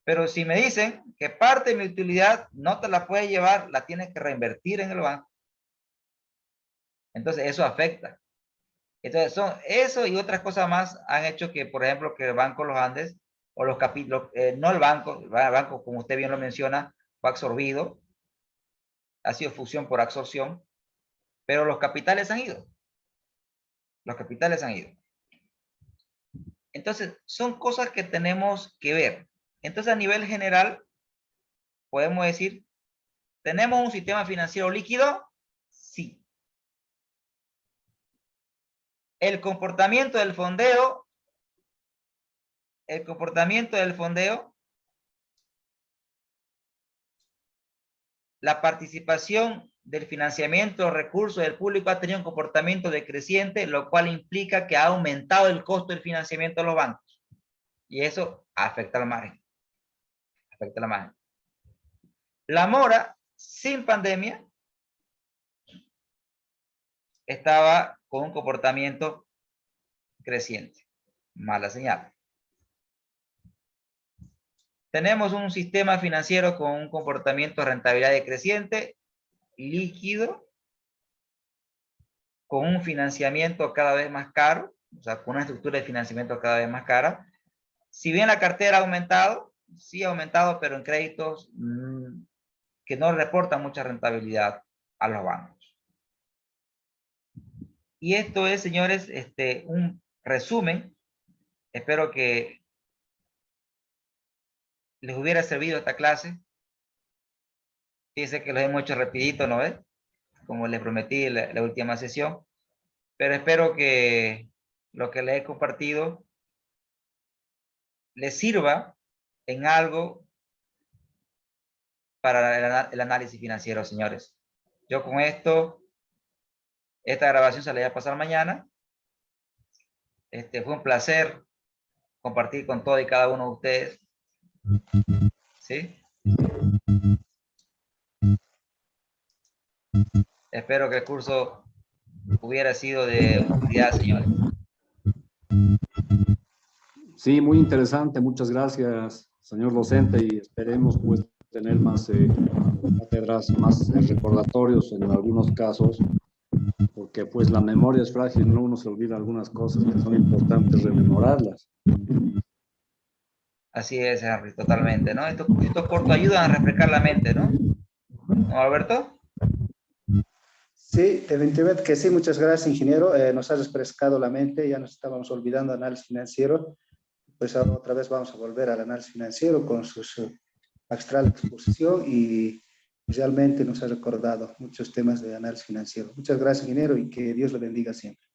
Pero si me dicen que parte de mi utilidad no te la puedes llevar, la tienes que reinvertir en el banco. Entonces eso afecta. Entonces son eso y otras cosas más han hecho que, por ejemplo, que el Banco Los Andes o los capítulos, no el banco, como usted bien lo menciona, fue absorbido, ha sido fusión por absorción, pero los capitales han ido. Los capitales han ido. Entonces, son cosas que tenemos que ver. Entonces, a nivel general, podemos decir, ¿tenemos un sistema financiero líquido? Sí. El comportamiento del fondeo, la participación del financiamiento, recursos del público ha tenido un comportamiento decreciente, lo cual implica que ha aumentado el costo del financiamiento de los bancos. Y eso afecta al margen. Afecta la margen. La mora, sin pandemia, estaba con un comportamiento creciente. Mala señal. Tenemos un sistema financiero con un comportamiento de rentabilidad decreciente, líquido, con un financiamiento cada vez más caro, o sea, con una estructura de financiamiento cada vez más cara. Si bien la cartera ha aumentado, sí ha aumentado, pero en créditos que no reportan mucha rentabilidad a los bancos. Y esto es, señores, un resumen. Espero que les hubiera servido esta clase. Fíjense que lo hemos hecho rapidito, ¿no ves? Como les prometí en la última sesión. Pero espero que lo que les he compartido les sirva en algo para el análisis financiero, señores. Yo con esto, esta grabación se la voy a pasar mañana. Fue un placer compartir con todo y cada uno de ustedes. ¿Sí? Espero que el curso hubiera sido de utilidad, señores. Sí, muy interesante. Muchas gracias, señor docente, y esperemos pues tener más cátedras, más recordatorios en algunos casos, porque pues la memoria es frágil, ¿no? Uno se olvida algunas cosas que son importantes rememorarlas. Así es, Henry, totalmente, ¿no? Estos cortos ayudan a refrescar la mente, ¿no? ¿No, Alberto? Sí, definitivamente que sí. Muchas gracias, ingeniero. Nos has refrescado la mente. Ya nos estábamos olvidando de análisis financiero. Pues ahora otra vez vamos a volver al análisis financiero con sus magistral exposición y realmente nos ha recordado muchos temas de análisis financiero. Muchas gracias, ingeniero, y que Dios lo bendiga siempre.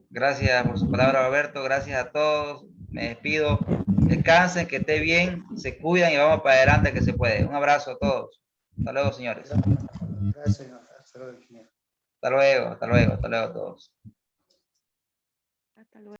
Gracias por su palabra, Alberto. Gracias a todos. Me despido. Descansen, que esté bien, se cuidan y vamos para adelante que se puede. Un abrazo a todos. Hasta luego, señores. Gracias, señor. Hasta luego, ingeniero. Hasta luego a todos.